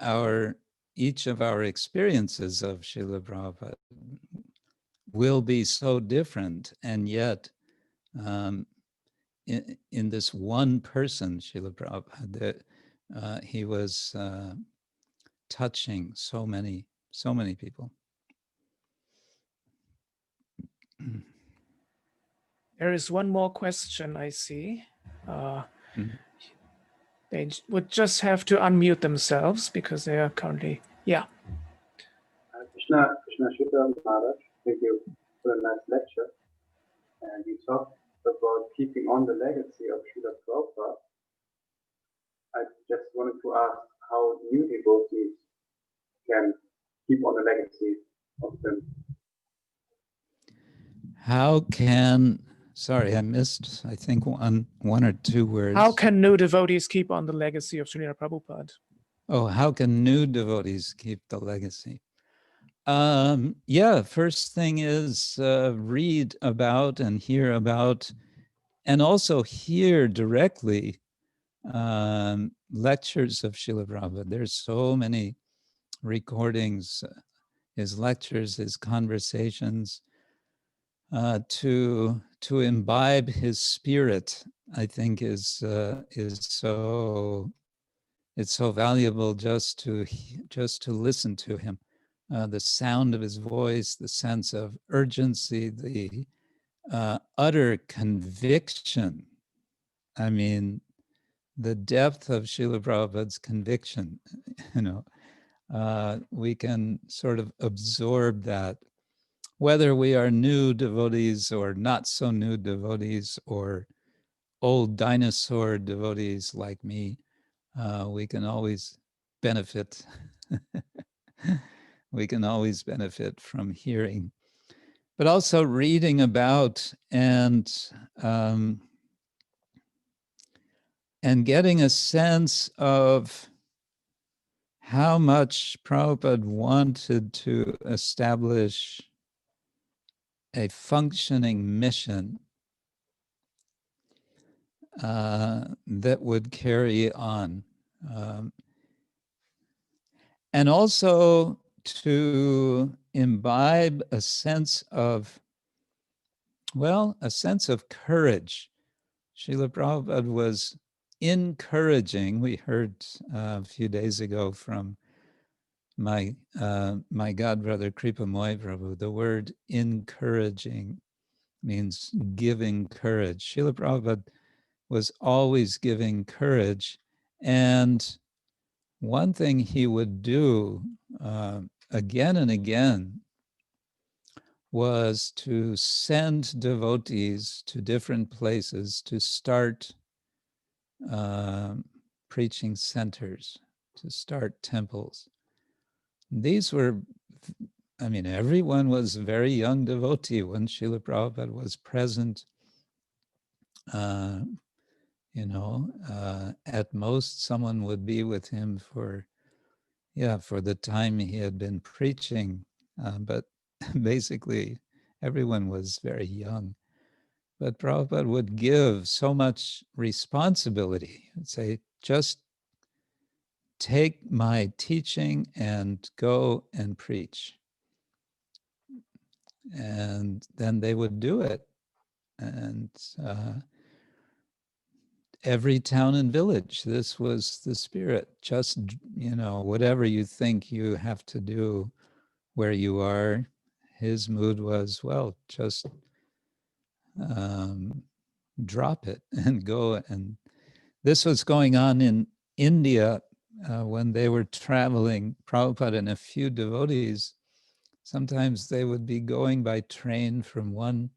Speaker 2: each of our experiences of Srila Prabhupada will be so different, and yet in this one person, Srila Prabhupada, he was touching so many people.
Speaker 1: There is one more question I see. They would just have to unmute themselves because they are currently, yeah.
Speaker 3: Krishna Kshetra Maharaj, thank you for a nice lecture. And you talked about keeping on the legacy of Srila Prabhupada. I just wanted to ask how new devotees can keep on the legacy of them.
Speaker 2: How can, sorry, I missed, I think one or two words.
Speaker 1: How can new devotees keep on the legacy of Srila Prabhupada?
Speaker 2: Oh, how can new devotees keep the legacy? Yeah, first thing is read about and hear about, and also hear directly lectures of Srila Prabhupada. There's so many recordings, his lectures, his conversations, to imbibe his spirit, I think is so, it's so valuable just to listen to him. The sound of his voice, the sense of urgency, the utter conviction. I mean, the depth of Srila Prabhupada's conviction, you know, we can sort of absorb that, whether we are new devotees or not so new devotees or old dinosaur devotees like me, we can always benefit. We can always benefit from hearing, but also reading about and getting a sense of how much Prabhupada wanted to establish a functioning mission that would carry on. And also to imbibe a sense of, well, a sense of courage. Srila Prabhupada was encouraging. We heard a few days ago from my godbrother Kripa Moy Prabhu, the word encouraging means giving courage. Srila Prabhupada was always giving courage, and one thing he would do again and again was to send devotees to different places to start preaching centers, to start temples. These were, I mean, everyone was a very young devotee when Srila Prabhupada was present. At most someone would be with him for the time he had been preaching, but basically everyone was very young. But Prabhupada would give so much responsibility and say, just take my teaching and go and preach. And then they would do it. And every town and village, this was the spirit. Just, whatever you think you have to do where you are, his mood was, well, just drop it and go. And this was going on in India when they were traveling. Prabhupada and a few devotees, sometimes they would be going by train from one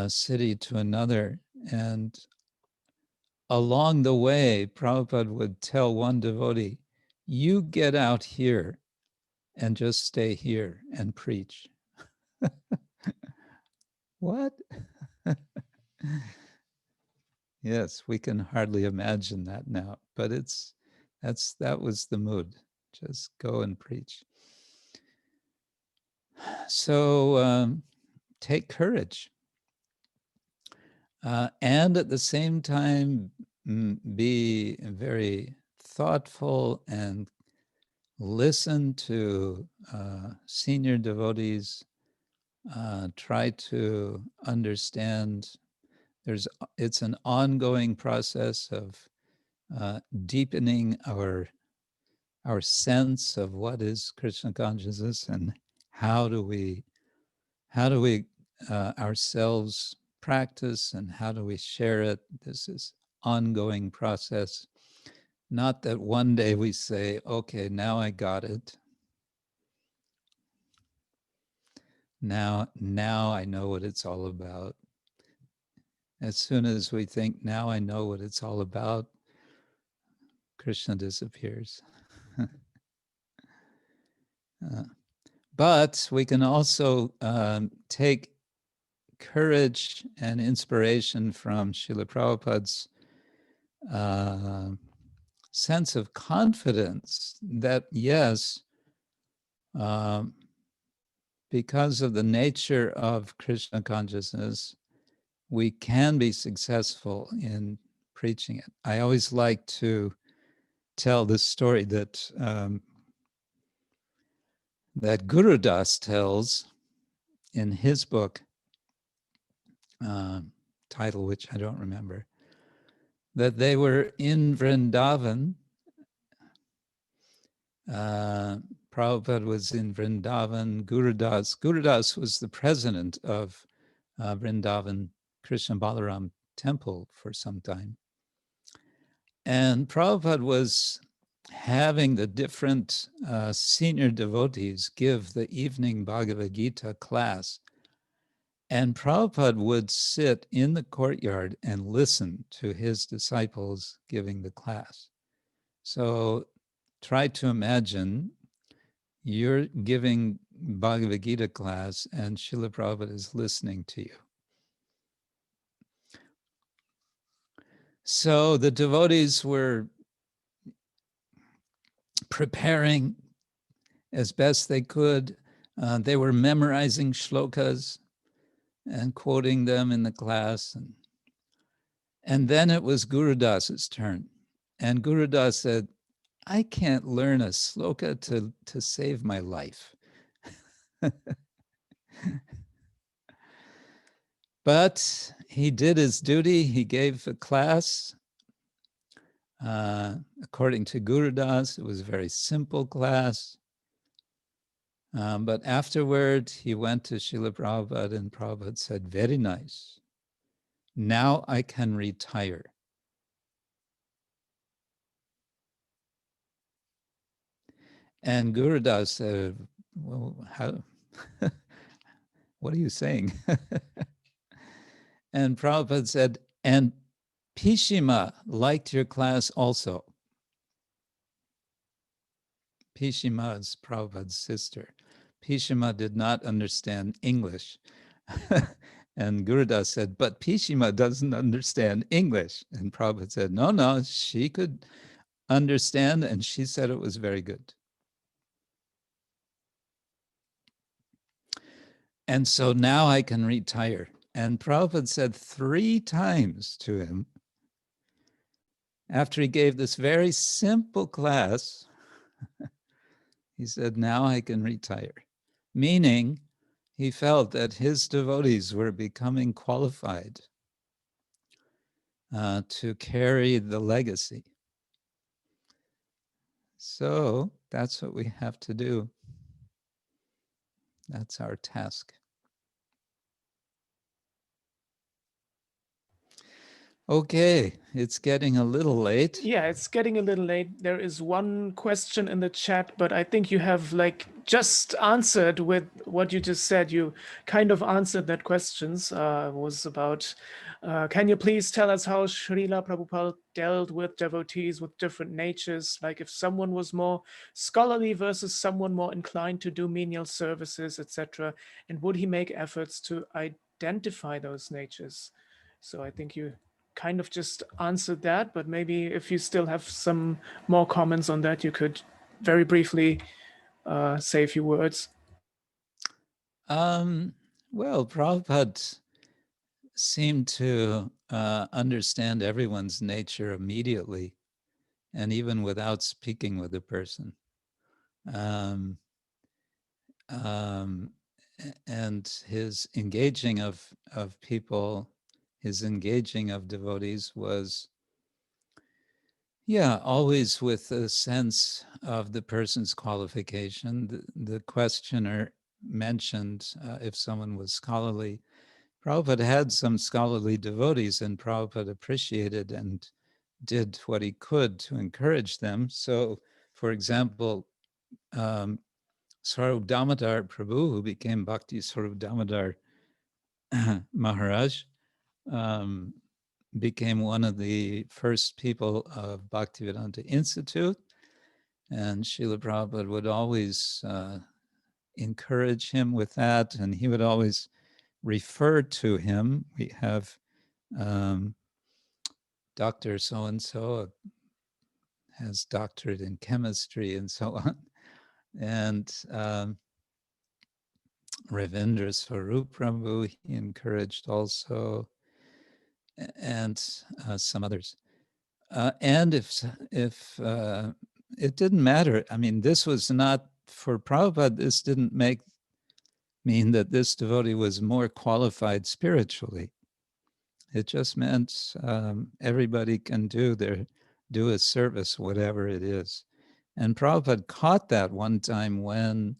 Speaker 2: city to another. And along the way, Prabhupada would tell one devotee, you get out here and just stay here and preach. What? Yes, we can hardly imagine that now, but that was the mood. Just go and preach. So take courage. And at the same time, be very thoughtful and listen to senior devotees. Try to understand. It's an ongoing process of deepening our sense of what is Krishna consciousness and how do we ourselves practice and how do we share it. This is ongoing process. Not that one day we say, okay, now I got it. Now I know what it's all about. As soon as we think, now I know what it's all about, Krishna disappears. But we can also take courage and inspiration from Srila Prabhupada's sense of confidence that, yes, because of the nature of Krishna consciousness, we can be successful in preaching it. I always like to tell this story that that Guru Das tells in his book, title which I don't remember, that they were in Vrindavan. Prabhupada was in Vrindavan. Guru Das was the president of Vrindavan Krishna Balaram temple for some time. And Prabhupada was having the different senior devotees give the evening Bhagavad Gita class. And Prabhupada would sit in the courtyard and listen to his disciples giving the class. So try to imagine you're giving Bhagavad Gita class and Srila Prabhupada is listening to you. So the devotees were preparing as best they could. They were memorizing shlokas and quoting them in the class. And then it was Guru Das's turn. And Guru Das said, I can't learn a sloka to save my life. But he did his duty. He gave a class. According to Guru Das, it was a very simple class. But afterward, he went to Srila Prabhupada and Prabhupada said, very nice. Now I can retire. And Gurudas said, well, how, what are you saying? And Prabhupada said, and Pishima liked your class also. Pishima is Prabhupada's sister. Pishima did not understand English. And Gurudas said, but Pishima doesn't understand English. And Prabhupada said, no, she could understand, and she said it was very good. And so now I can retire. And Prabhupada said 3 times to him, after he gave this very simple class, he said, now I can retire. Meaning, he felt that his devotees were becoming qualified to carry the legacy. So that's what we have to do. That's our task. Okay, it's getting a little late.
Speaker 1: Yeah, it's getting a little late. There is one question in the chat, but I think you have like just answered with what you just said. You kind of answered that questions. Was about, can you please tell us how Srila Prabhupada dealt with devotees with different natures? Like if someone was more scholarly versus someone more inclined to do menial services, etc. And would he make efforts to identify those natures? So I think you kind of just answered that, but maybe if you still have some more comments on that, you could very briefly say a few words.
Speaker 2: Well, Prabhupada seemed to understand everyone's nature immediately, and even without speaking with the person. And his engaging of people, his engaging of devotees was, always with a sense of the person's qualification. The questioner mentioned if someone was scholarly. Prabhupada had some scholarly devotees, and Prabhupada appreciated and did what he could to encourage them. So, for example, Swarup Damodar Prabhu, who became Bhakti Swarup Damodar Maharaj, became one of the first people of Bhaktivedanta Institute. And Srila Prabhupada would always encourage him with that, and he would always refer to him. We have Dr. So-and-so has doctorate in chemistry and so on. And Ravindra Swarup Prabhu, he encouraged also, and some others. And if it didn't matter, I mean, this was not, for Prabhupada, this didn't mean that this devotee was more qualified spiritually. It just meant everybody can do a service, whatever it is. And Prabhupada caught that one time when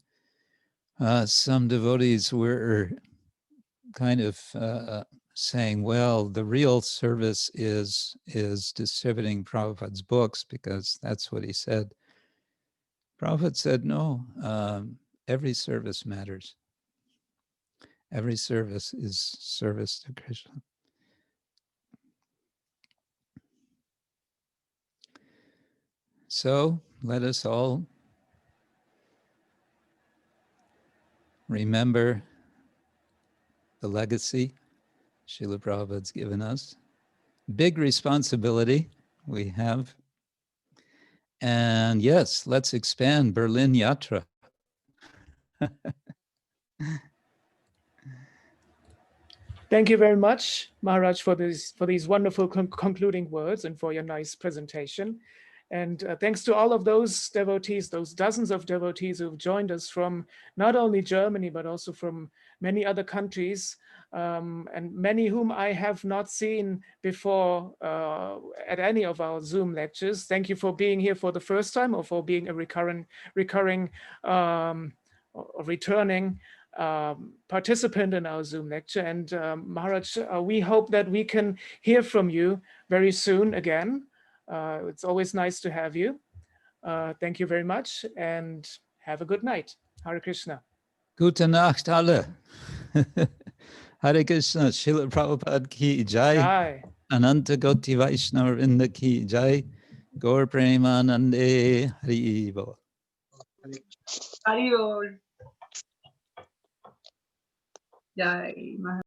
Speaker 2: some devotees were kind of saying, well, the real service is distributing Prabhupada's books, because that's what he said. Prabhupada said, no, every service matters. Every service is service to Krishna. So let us all remember the legacy Srila Prabhupada's given us. Big responsibility we have. And yes, let's expand Berlin Yatra.
Speaker 1: Thank you very much, Maharaj, for these wonderful concluding words and for your nice presentation. And thanks to all of those devotees, those dozens of devotees who've joined us from not only Germany, but also from many other countries, and many whom I have not seen before at any of our Zoom lectures. Thank you for being here for the first time, or for being a recurring or returning participant in our Zoom lecture. And Maharaj, we hope that we can hear from you very soon again. It's always nice to have you. Thank you very much and have a good night. Hare Krishna.
Speaker 2: Gute Nacht alle. Hare Krishna, Srila Prabhupada ki jai.
Speaker 1: Jai.
Speaker 2: Ananta Goti Vaishnava Vrinda ki jai. Gaur Premanande Hari Bol.
Speaker 4: Hari Bol. Jai Maharaj.